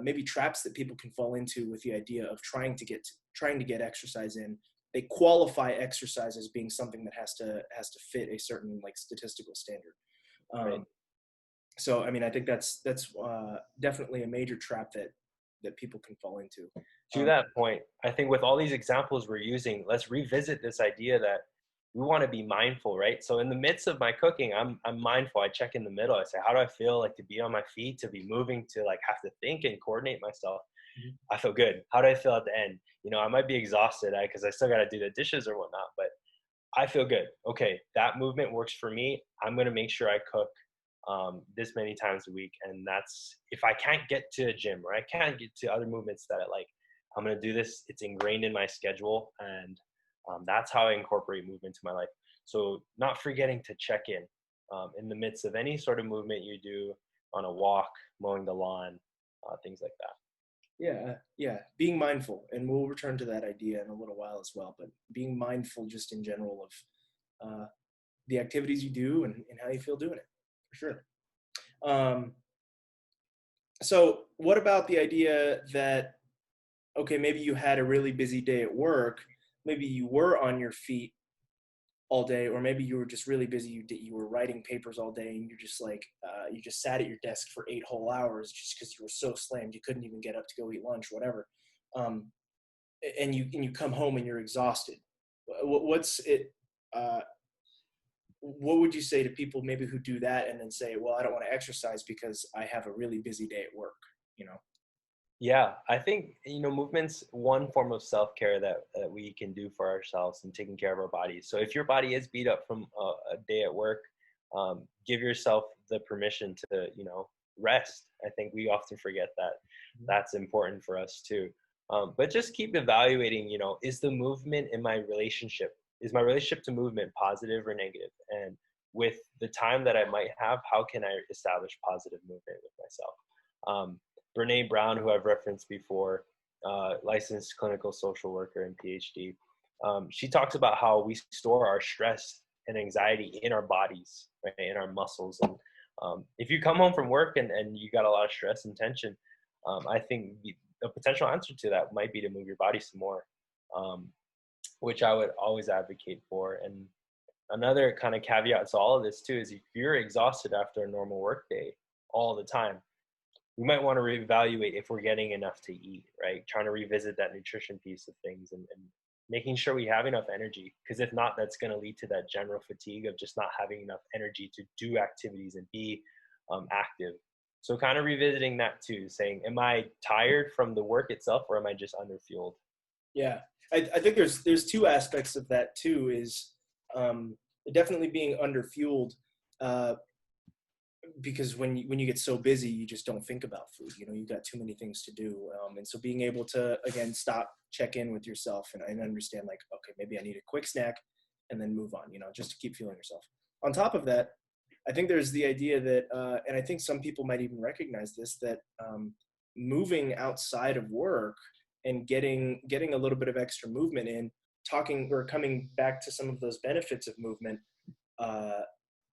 maybe traps that people can fall into with the idea of trying to get exercise in. They qualify exercise as being something that has to fit a certain like statistical standard. Right. So I mean, I think that's definitely a major trap that people can fall into. To that point, I think with all these examples we're using, let's revisit this idea that we want to be mindful, right? So in the midst of my cooking, I'm mindful. I check in the middle. I say, how do I feel like to be on my feet, to be moving, to like have to think and coordinate myself? Mm-hmm. I feel good. How do I feel at the end? I might be exhausted because I still got to do the dishes or whatnot, but I feel good. Okay, that movement works for me. I'm going to make sure I cook this many times a week. And that's, if I can't get to a gym or I can't get to other movements that I like, I'm going to do this. It's ingrained in my schedule. And that's how I incorporate movement into my life. So not forgetting to check in the midst of any sort of movement you do on a walk, mowing the lawn, things like that. Yeah. Being mindful, and we'll return to that idea in a little while as well, but being mindful just in general of the activities you do and how you feel doing it, for sure. So what about the idea that, okay, maybe you had a really busy day at work, maybe you were on your feet all day, or maybe you were just really busy, you were writing papers all day, and you're just like, you just sat at your desk for 8 whole hours just because you were so slammed you couldn't even get up to go eat lunch, whatever. And you come home and you're exhausted. What's it? what would you say to people maybe who do that and then say, well, I don't want to exercise because I have a really busy day at work, you know? Yeah, I think, movement's one form of self-care that we can do for ourselves and taking care of our bodies. So if your body is beat up from a day at work, give yourself the permission to, rest. I think we often forget that that's important for us too. But just keep evaluating, is the movement in is my relationship to movement positive or negative? And with the time that I might have, how can I establish positive movement with myself? Brene Brown, who I've referenced before, licensed clinical social worker and PhD, she talks about how we store our stress and anxiety in our bodies, right, in our muscles. And if you come home from work and you got a lot of stress and tension, I think a potential answer to that might be to move your body some more, which I would always advocate for. And another kind of caveat to all of this too is if you're exhausted after a normal work day all the time, we might want to reevaluate if we're getting enough to eat, right? Trying to revisit that nutrition piece of things and making sure we have enough energy. Because if not, that's going to lead to that general fatigue of just not having enough energy to do activities and be active. So kind of revisiting that too, saying, am I tired from the work itself or am I just underfueled? Yeah, I think there's two aspects of that too. Is definitely being underfueled, because when you get so busy, you just don't think about food. You know, you got too many things to do, and so being able to again stop, check in with yourself, and understand like, okay, maybe I need a quick snack, and then move on. You know, just to keep fueling yourself. On top of that, I think there's the idea that, and I think some people might even recognize this, that moving outside of work and getting a little bit of extra movement in, talking or coming back to some of those benefits of movement,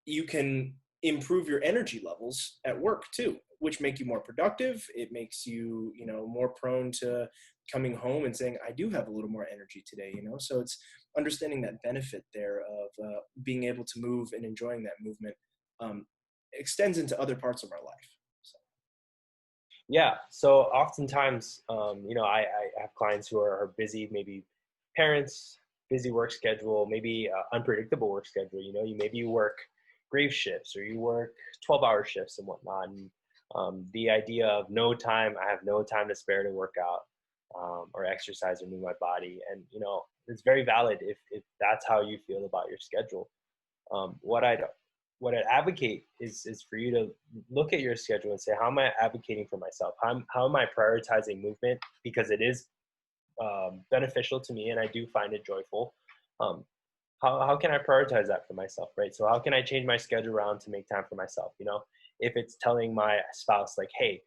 you can improve your energy levels at work too, which make you more productive. It makes you, more prone to coming home and saying, I do have a little more energy today, So it's understanding that benefit there of being able to move and enjoying that movement extends into other parts of our life. So. Yeah. So oftentimes, I have clients who are busy, maybe parents, busy work schedule, maybe unpredictable work schedule. Maybe you work grave shifts or you work 12-hour shifts and whatnot. And the idea of I have no time to spare to work out or exercise or move my body. And, it's very valid if that's how you feel about your schedule. What I'd advocate is for you to look at your schedule and say, how am I advocating for myself? How am I prioritizing movement? Because it is beneficial to me and I do find it joyful. How can I prioritize that for myself, right? So how can I change my schedule around to make time for myself? If it's telling my spouse like, hey,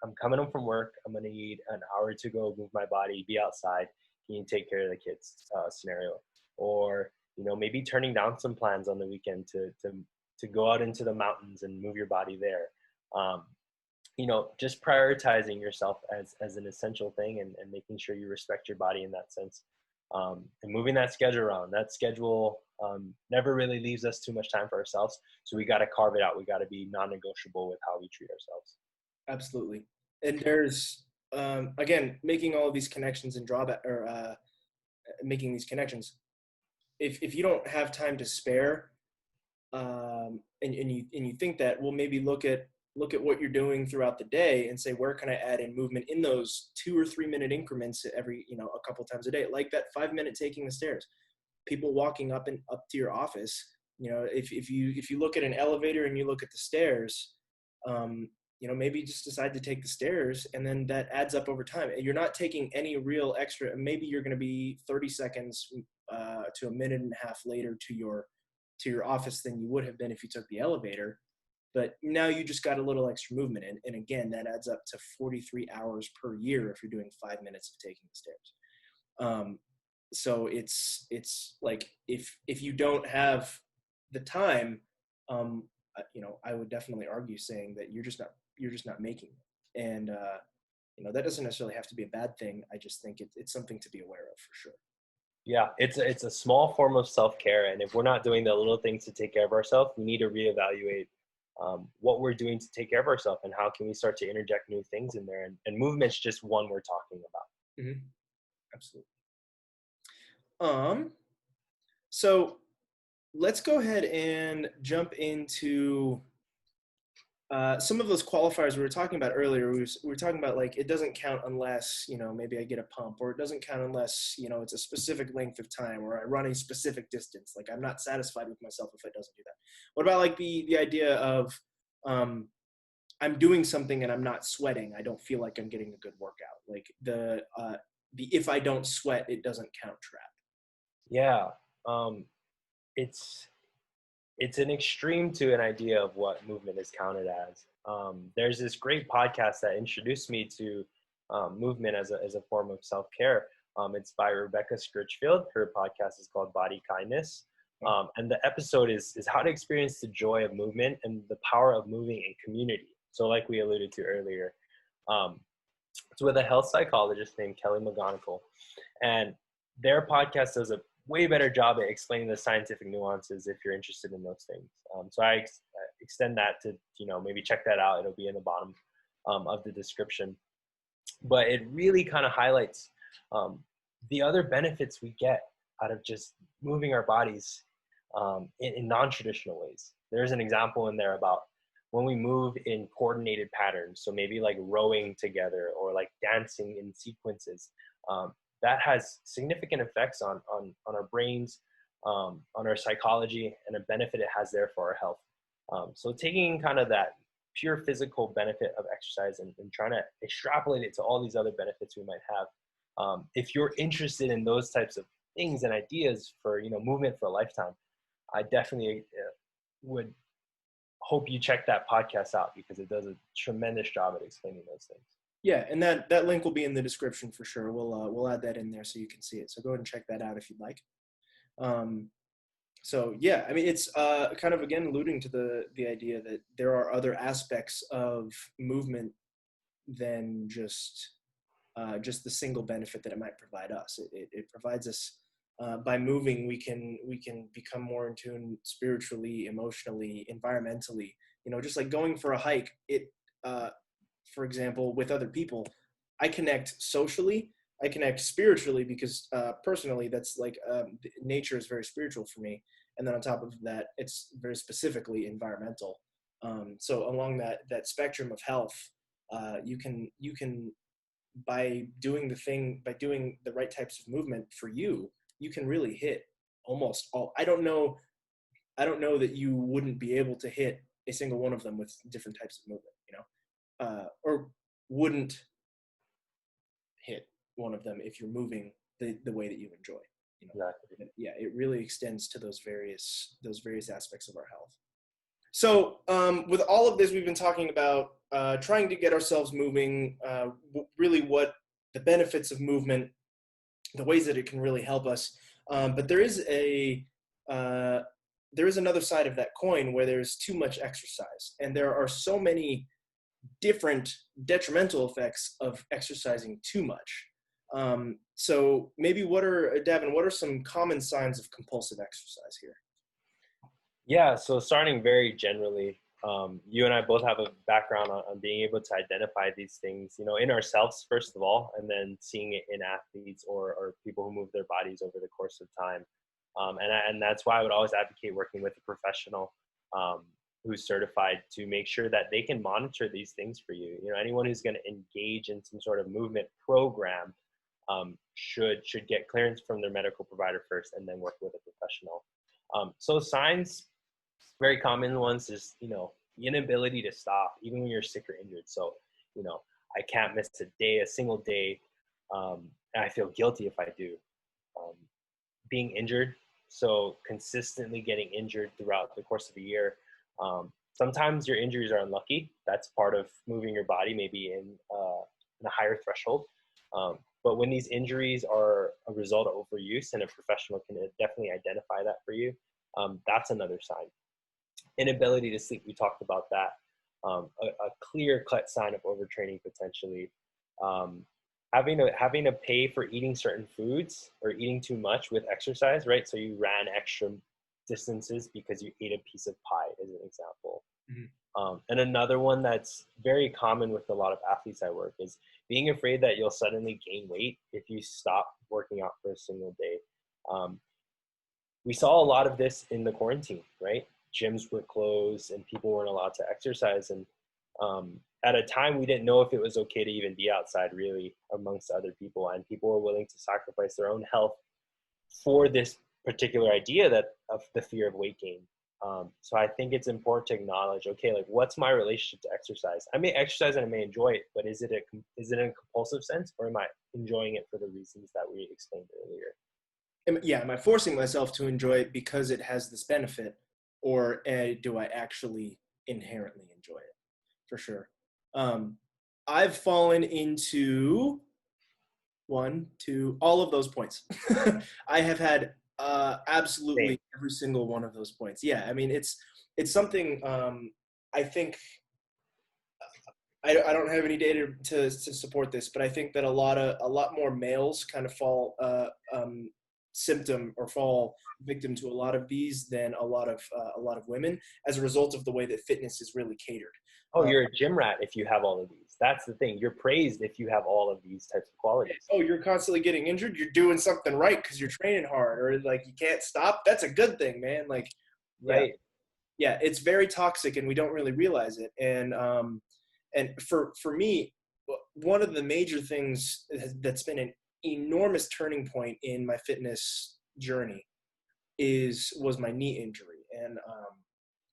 I'm coming home from work, I'm going to need an hour to go move my body, be outside, can you take care of the kids scenario? Or, maybe turning down some plans on the weekend to go out into the mountains and move your body there. Just prioritizing yourself as an essential thing and making sure you respect your body in that sense. And moving that schedule around. That schedule never really leaves us too much time for ourselves. So we got to carve it out. We got to be non-negotiable with how we treat ourselves. Absolutely. And there's, again, making all of these connections and making these connections. If you don't have time to spare, and you think that, well, maybe look at what you're doing throughout the day and say, where can I add in movement in those 2 or 3 minute increments every, a couple times a day, like that 5 minute taking the stairs, people walking up to your office. If you look at an elevator and you look at the stairs, maybe just decide to take the stairs, and then that adds up over time. You're not taking any real extra. Maybe you're going to be 30 seconds to a minute and a half later to your office than you would have been if you took the elevator. But now you just got a little extra movement in. And again, that adds up to 43 hours per year if you're doing 5 minutes of taking the stairs. So it's like, if you don't have the time, I would definitely argue saying that you're just not making it. And, that doesn't necessarily have to be a bad thing. I just think it's something to be aware of for sure. Yeah, it's a small form of self-care. And if we're not doing the little things to take care of ourselves, we need to reevaluate what we're doing to take care of ourselves and how can we start to interject new things in there. And movement's just one we're talking about. Mm-hmm. Absolutely. So let's go ahead and jump into some of those qualifiers we were talking about earlier. We were talking about like it doesn't count unless, you know, maybe I get a pump, or it doesn't count unless, you know, it's a specific length of time, or I run a specific distance. Like I'm not satisfied with myself if it doesn't do that. What about like the idea of um, I'm doing something and I'm not sweating? I don't feel like I'm getting a good workout. Like the if I don't sweat, it doesn't count trap. Yeah, it's it's an extreme to an idea of what movement is counted as. There's this great podcast that introduced me to movement as a form of self care. It's by Rebecca Scritchfield. Her podcast is called Body Kindness. And the episode is how to experience the joy of movement and the power of moving in community. So, like we alluded to earlier, um, it's with a health psychologist named Kelly McGonigal. And their podcast does a way better job at explaining the scientific nuances if you're interested in those things. So I extend that to, you know, maybe check that out. It'll be in the bottom of the description. But it really kind of highlights the other benefits we get out of just moving our bodies in non-traditional ways. There's an example in there about when we move in coordinated patterns, so maybe like rowing together or like dancing in sequences, that has significant effects on our brains, on our psychology, and a benefit it has there for our health. So taking kind of that pure physical benefit of exercise and trying to extrapolate it to all these other benefits we might have. If you're interested in those types of things and ideas for, you know, movement for a lifetime, I definitely would hope you check that podcast out because it does a tremendous job at explaining those things. Yeah, and that link will be in the description for sure. We'll add that in there so you can see it. So go ahead and check that out if you'd like. So yeah, I mean, it's kind of again alluding to the idea that there are other aspects of movement than just the single benefit that it might provide us. It provides us by moving, we can become more in tune spiritually, emotionally, environmentally. You know, just like going for a hike. For example, with other people, I connect socially. I connect spiritually because personally, that's like nature is very spiritual for me. And then on top of that, it's very specifically environmental. So along that spectrum of health, you can by doing the right types of movement for you, you can really hit almost all. I don't know that you wouldn't be able to hit a single one of them with different types of movement, you know, or wouldn't hit one of them if you're moving the way that you enjoy. You know, Exactly. yeah, it really extends to those various aspects of our health. So with all of this, we've been talking about trying to get ourselves moving, really what the benefits of movement, the ways that it can really help us. But there is another side of that coin where there's too much exercise, and there are so many different detrimental effects of exercising too much. So maybe Davin, what are some common signs of compulsive exercise here? Yeah, so starting very generally, you and I both have a background on being able to identify these things, you know, in ourselves, first of all, and then seeing it in athletes or people who move their bodies over the course of time. And that's why I would always advocate working with a professional who's certified to make sure that they can monitor these things for you. You know, anyone who's going to engage in some sort of movement program should get clearance from their medical provider first and then work with a professional. So signs, very common ones is, you know, the inability to stop even when you're sick or injured. So, you know, I can't miss a single day, and I feel guilty if I do. Um, Being injured, so consistently getting injured throughout the course of a year. Sometimes your injuries are unlucky. That's part of moving your body, maybe in a higher threshold. But when these injuries are a result of overuse, and a professional can definitely identify that for you, that's another sign. Inability to sleep, we talked about that. A clear-cut sign of overtraining potentially. Having to pay for eating certain foods or eating too much with exercise, right? So you ran extra distances because you ate a piece of pie, as an example. Mm-hmm. And another one that's very common with a lot of athletes I work is being afraid that you'll suddenly gain weight if you stop working out for a single day. we saw a lot of this in the quarantine, right? Gyms were closed and people weren't allowed to exercise. And at a time, we didn't know if it was okay to even be outside really amongst other people. And people were willing to sacrifice their own health for this particular idea that of the fear of weight gain. So I think it's important to acknowledge, okay, like what's my relationship to exercise? I may exercise and I may enjoy it, but is it in a compulsive sense, or am I enjoying it for the reasons that we explained earlier? Am I forcing myself to enjoy it because it has this benefit, or do I actually inherently enjoy it? For sure. I've fallen into all of those points. I have had absolutely Same. every single one of those points. Yeah, I mean, it's something. I think I don't have any data to support this, but I think that a lot more males kind of fall symptom or fall victim to a lot of these than a lot of women, as a result of the way that fitness is really catered. Oh, you're a gym rat if you have all of these. That's the thing. You're praised if you have all of these types of qualities. Oh, you're constantly getting injured. You're doing something right because you're training hard, or like you can't stop. That's a good thing, man. Like, Right. Yeah, it's very toxic, and we don't really realize it. And for me, one of the major things that's been an enormous turning point in my fitness journey was my knee injury. And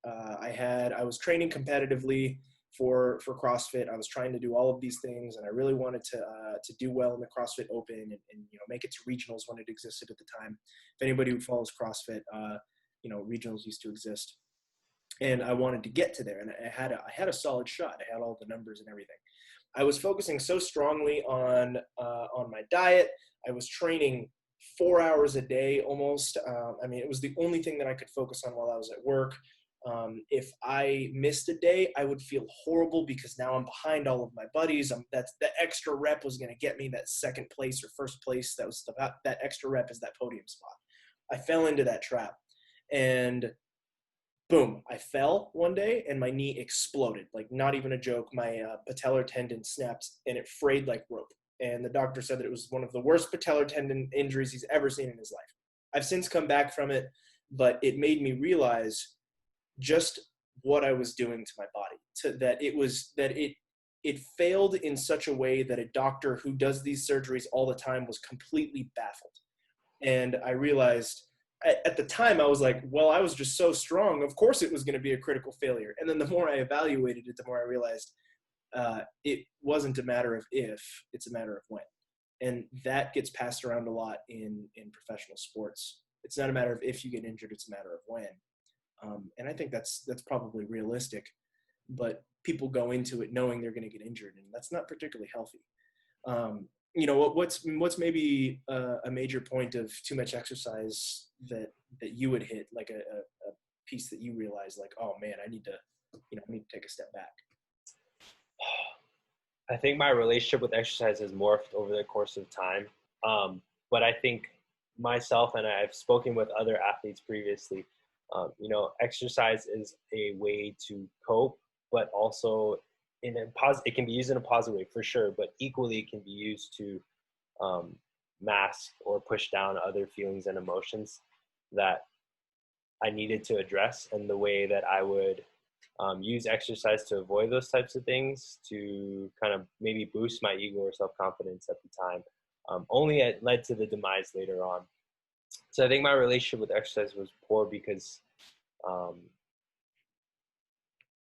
I was training competitively for CrossFit. I was trying to do all of these things, and I really wanted to do well in the CrossFit Open and make it to regionals when it existed at the time. If anybody who follows CrossFit, regionals used to exist, and I wanted to get to there. And I had a solid shot. I had all the numbers and everything. I was focusing so strongly on my diet. I was training 4 hours a day almost. It was the only thing that I could focus on while I was at work. If I missed a day, I would feel horrible because now I'm behind all of my buddies. That's the extra rep was going to get me that second place or first place. That extra rep is that podium spot. I fell into that trap, and boom, I fell one day and my knee exploded. Like, not even a joke. My patellar tendon snapped and it frayed like rope. And the doctor said that it was one of the worst patellar tendon injuries he's ever seen in his life. I've since come back from it, but it made me realize just what I was doing to my body, that it failed in such a way that a doctor who does these surgeries all the time was completely baffled. And I realized at the time, I was like, well, I was just so strong. Of course it was going to be a critical failure. And then the more I evaluated it, the more I realized it wasn't a matter of if, it's a matter of when. And that gets passed around a lot in professional sports. It's not a matter of if you get injured, it's a matter of when. And I think that's probably realistic, but people go into it knowing they're going to get injured, and that's not particularly healthy. What's maybe a major point of too much exercise that you would hit, like a piece that you realize, like, oh man, I need to take a step back? I think my relationship with exercise has morphed over the course of time. But I think myself, and I've spoken with other athletes previously, exercise is a way to cope, but also it can be used in a positive way for sure, but equally it can be used to mask or push down other feelings and emotions that I needed to address. And the way that I would use exercise to avoid those types of things, to kind of maybe boost my ego or self-confidence at the time, only it led to the demise later on. So I think my relationship with exercise was poor because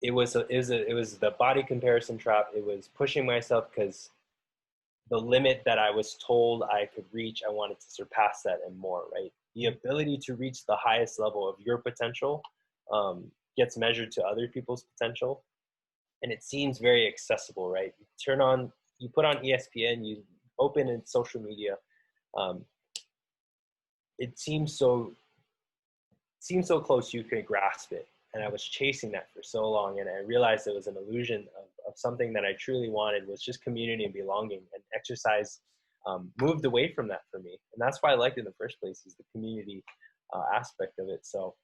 it was the body comparison trap. It was pushing myself because the limit that I was told I could reach, I wanted to surpass that and more, right? The ability to reach the highest level of your potential gets measured to other people's potential. And it seems very accessible, right? You put on ESPN, you open in social media. It seems so close you could grasp it. And I was chasing that for so long, and I realized it was an illusion of something that I truly wanted, was just community and belonging. And exercise moved away from that for me. And that's why I liked it in the first place, is the community aspect of it. So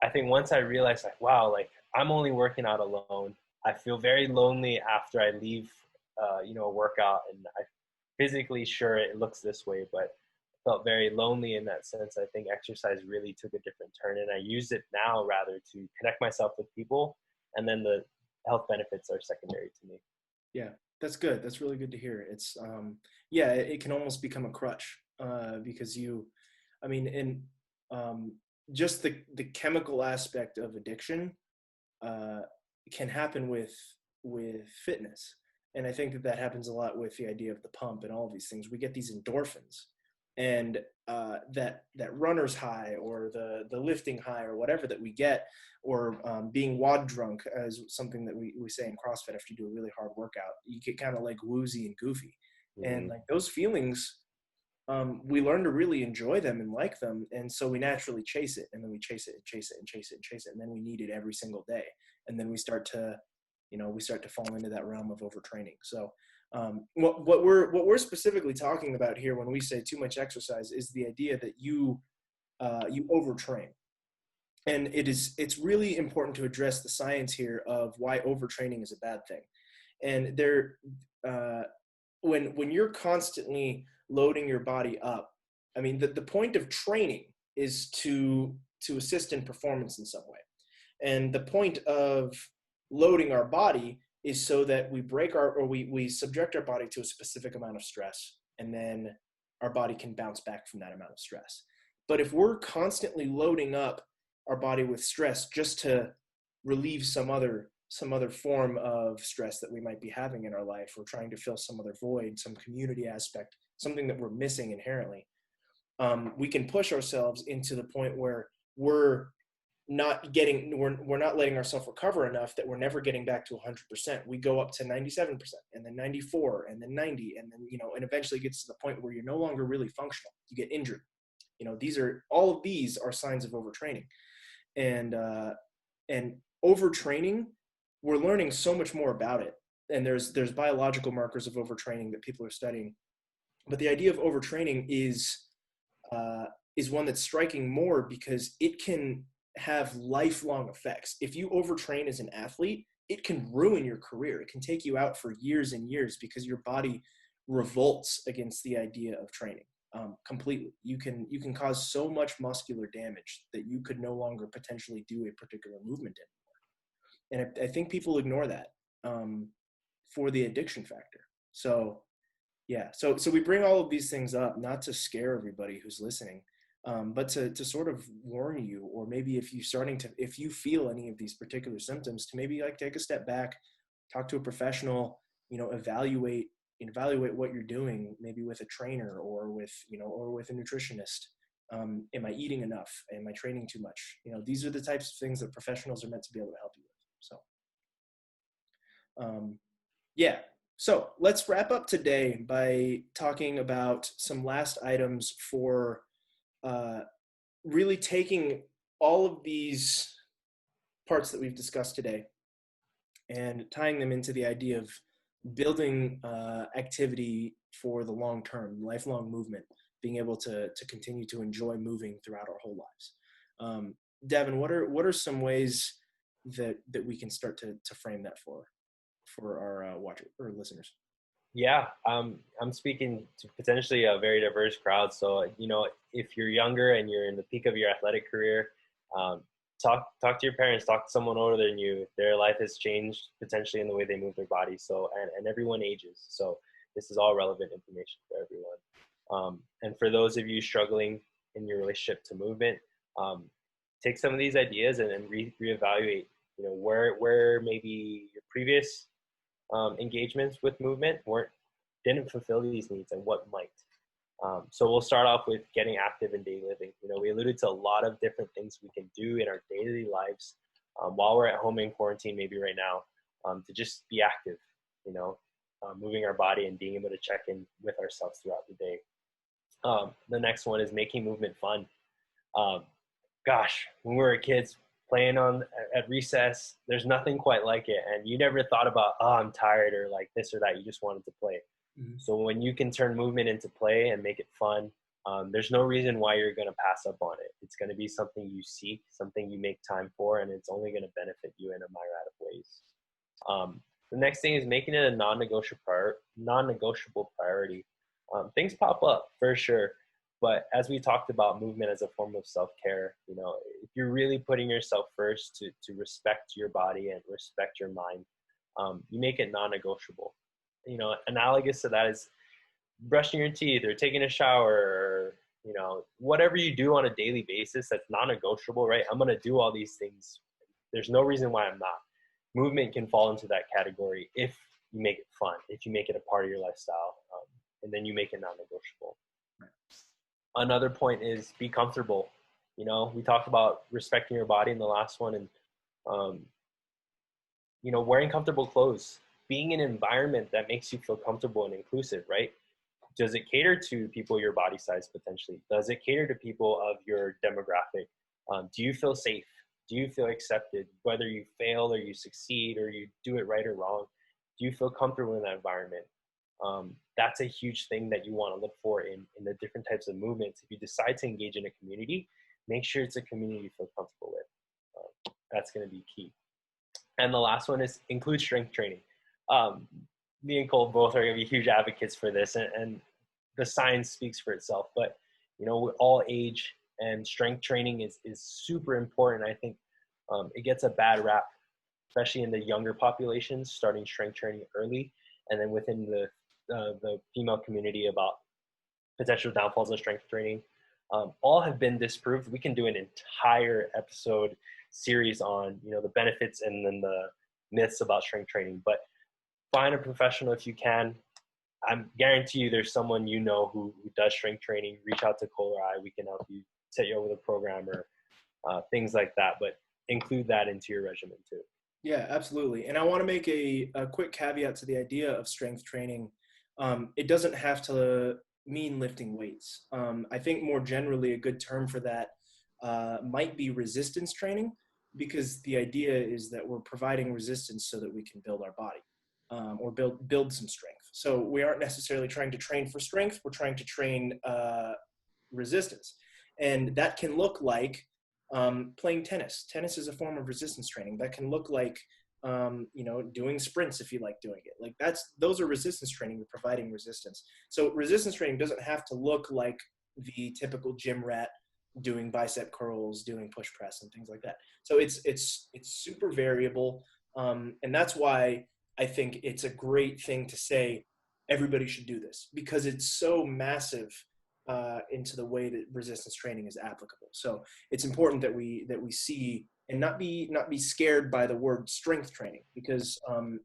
I think once I realized, like, wow, like, I'm only working out alone. I feel very lonely after I leave, a workout, and I physically, sure, it looks this way, but felt very lonely in that sense, I think exercise really took a different turn, and I use it now rather to connect myself with people, and then the health benefits are secondary to me. Yeah, that's good. That's really good to hear. It's yeah, it can almost become a crutch because I mean, in just the chemical aspect of addiction uh, can happen with fitness, and I think that happens a lot with the idea of the pump and all of these things. We get these endorphins, and that runner's high or the lifting high or whatever that we get, or being WOD drunk, as something that we say in CrossFit. After you do a really hard workout, you get kind of like woozy and goofy, and like those feelings, we learn to really enjoy them and like them, and so we naturally chase it, and then we chase it and chase it and chase it and chase it, and then we need it every single day, and then we start to fall into that realm of overtraining. So what we're specifically talking about here when we say too much exercise is the idea that you overtrain, and it's really important to address the science here of why overtraining is a bad thing. And when you're constantly loading your body up, I mean, the point of training is to assist in performance in some way, and the point of loading our body is so that we subject our body to a specific amount of stress, and then our body can bounce back from that amount of stress. But if we're constantly loading up our body with stress just to relieve some other form of stress that we might be having in our life, or trying to fill some other void, some community aspect, something that we're missing inherently, we can push ourselves into the point where we're not letting ourselves recover enough, that we're never getting back to 100%. We go up to 97%, and then 94, and then 90, and then, and eventually it gets to the point where you're no longer really functional. You get injured. All of these are signs of overtraining, and overtraining, we're learning so much more about it. And there's biological markers of overtraining that people are studying, but the idea of overtraining is one that's striking more because it can have lifelong effects. If you overtrain as an athlete, it can ruin your career. It can take you out for years and years because your body revolts against the idea of training completely. You can cause so much muscular damage that you could no longer potentially do a particular movement anymore. And I think people ignore that for the addiction factor. So yeah, so we bring all of these things up not to scare everybody who's listening, but to sort of warn you, or maybe if you feel any of these particular symptoms, to maybe like take a step back, talk to a professional, evaluate what you're doing, maybe with a trainer or with a nutritionist. Am I eating enough? Am I training too much? These are the types of things that professionals are meant to be able to help you with. So, yeah. So let's wrap up today by talking about some last items for really taking all of these parts that we've discussed today and tying them into the idea of building activity for the long term, lifelong movement, being able to continue to enjoy moving throughout our whole lives. Devin, what are some ways that we can start to frame that for our watchers or listeners? Yeah, I'm speaking to potentially a very diverse crowd. So, if you're younger and you're in the peak of your athletic career, talk to your parents, talk to someone older than you. Their life has changed potentially in the way they move their body. So, and everyone ages. So this is all relevant information for everyone. And for those of you struggling in your relationship to movement, take some of these ideas and reevaluate, where maybe your previous engagements with movement didn't fulfill these needs, and what might. So we'll start off with getting active in daily living. We alluded to a lot of different things we can do in our daily lives while we're at home in quarantine, maybe right now, to just be active, moving our body and being able to check in with ourselves throughout the day. The next one is making movement fun. Gosh, when we were kids, playing at recess, there's nothing quite like it. And you never thought about, I'm tired or like this or that. You just wanted to play. Mm-hmm. So when you can turn movement into play and make it fun, there's no reason why you're going to pass up on it. It's going to be something you seek, something you make time for, and it's only going to benefit you in a myriad of ways. The next thing is making it a non-negotiable priority. Things pop up for sure, But as we talked about movement as a form of self-care, you know, if you're really putting yourself first to respect your body and respect your mind, you make it non-negotiable. You know, analogous to that is brushing your teeth or taking a shower, or, you know, whatever you do on a daily basis that's non-negotiable, right? I'm going to do all these things. There's no reason why I'm not. Movement can fall into that category if you make it fun, if you make it a part of your lifestyle, and then you make it non-negotiable. Another point is be comfortable. You know, we talked about respecting your body in the last one, and you know, wearing comfortable clothes, being in an environment that makes you feel comfortable and inclusive, right? Does it cater to people your body size potentially? Does it cater to people of your demographic? Do you feel safe? Do you feel accepted? Whether you fail or you succeed or you do it right or wrong, do you feel comfortable in that environment? That's a huge thing that you want to look for in the different types of movements. If you decide to engage in a community, make sure it's a community you feel comfortable with. That's going to be key. And the last one is include strength training. Me and Cole both are going to be huge advocates for this, and the science speaks for itself. But, you know, with all age, and strength training is super important. I think it gets a bad rap, especially in the younger populations, starting strength training early, and then within the female community about potential downfalls of strength training. All have been disproved. We can do an entire episode series on, you know, the benefits and then the myths about strength training. But find a professional if you can. I guarantee you there's someone you know who does strength training. Reach out to Cole or I. We can help you set you up with a program or things like that. But include that into your regimen too. Yeah, absolutely. And I want to make a quick caveat to the idea of strength training. It doesn't have to mean lifting weights. I think more generally a good term for that might be resistance training, because the idea is that we're providing resistance so that we can build our body or build some strength. So we aren't necessarily trying to train for strength. We're trying to train resistance. And that can look like playing tennis. Tennis is a form of resistance training. That can look like, you know, doing sprints if you like doing it. Like those are resistance training. You're providing resistance. So resistance training doesn't have to look like the typical gym rat doing bicep curls, doing push press and things like that. So it's super variable. And that's why I think it's a great thing to say everybody should do this, because it's so massive into the way that resistance training is applicable. So it's important that we see and not be scared by the word strength training, because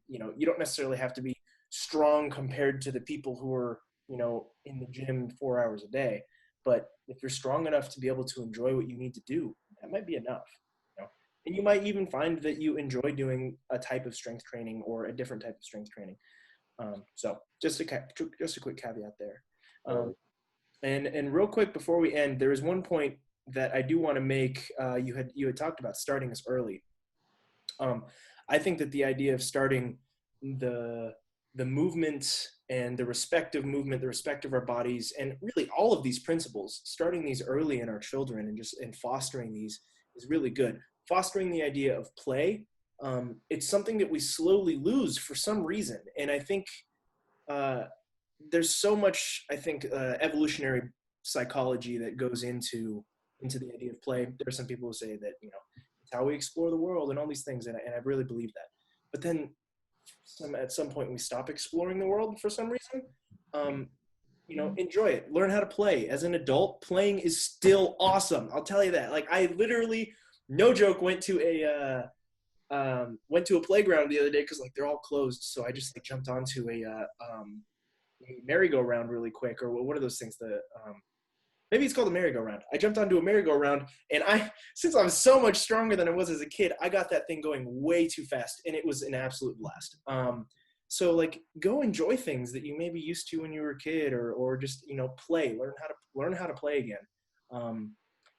you know, you don't necessarily have to be strong compared to the people who are, you know, in the gym 4 hours a day. But if you're strong enough to be able to enjoy what you need to do, that might be enough. You know? And you might even find that you enjoy doing a type of strength training or a different type of strength training. So just a quick caveat there. And real quick before we end, there is one point that I do want to make. You had talked about starting this early. I think that the idea of starting the movement and the respect of movement, the respect of our bodies, and really all of these principles, starting these early in our children and fostering these is really good. Fostering the idea of play, it's something that we slowly lose for some reason. And I think there's so much, I think, evolutionary psychology that goes into the idea of play. There are some people who say that, you know, it's how we explore the world and all these things, and I really believe that. But then at some point we stop exploring the world for some reason. You know, enjoy it. Learn how to play. As an adult, playing is still awesome. I'll tell you that. Like, I literally, no joke, went to a playground the other day because, like, they're all closed. So I just, like, jumped onto a merry-go-round really quick, or what are those things? Maybe it's called a merry-go-round. I jumped onto a merry-go-round, and since I'm so much stronger than I was as a kid, I got that thing going way too fast, and it was an absolute blast. So, like, go enjoy things that you maybe used to when you were a kid, or just, you know, play. Learn how to play again,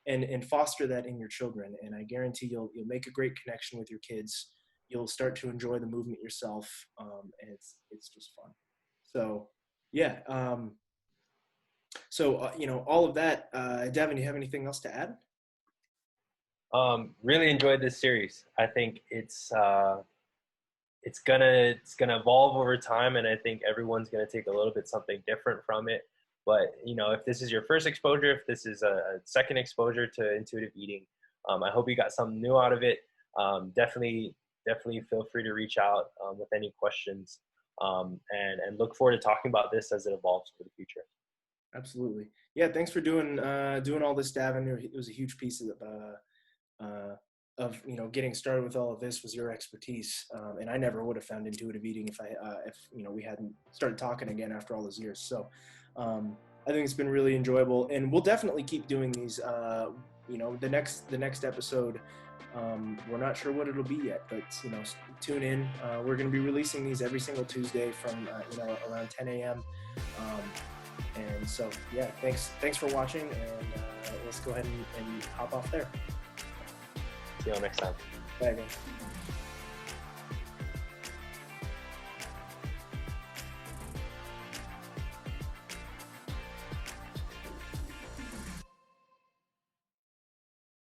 and foster that in your children. And I guarantee you'll make a great connection with your kids. You'll start to enjoy the movement yourself, and it's just fun. So, yeah. You know, all of that. Devin, you have anything else to add? Really enjoyed this series. I think it's gonna evolve over time, and I think everyone's gonna take a little bit something different from it. But, if this is your first exposure, if this is a second exposure to intuitive eating, I hope you got something new out of it. Definitely feel free to reach out with any questions, and look forward to talking about this as it evolves for the future. Absolutely. Yeah. Thanks for doing all this, Davin. It was a huge piece of getting started with all of this was your expertise. And I never would have found intuitive eating if we hadn't started talking again after all those years. So I think it's been really enjoyable, and we'll definitely keep doing these. The next episode, we're not sure what it'll be yet, but tune in. We're going to be releasing these every single Tuesday from around 10 a.m. And so, yeah, thanks for watching, and let's go ahead and hop off there. See you all next time. Bye, guys.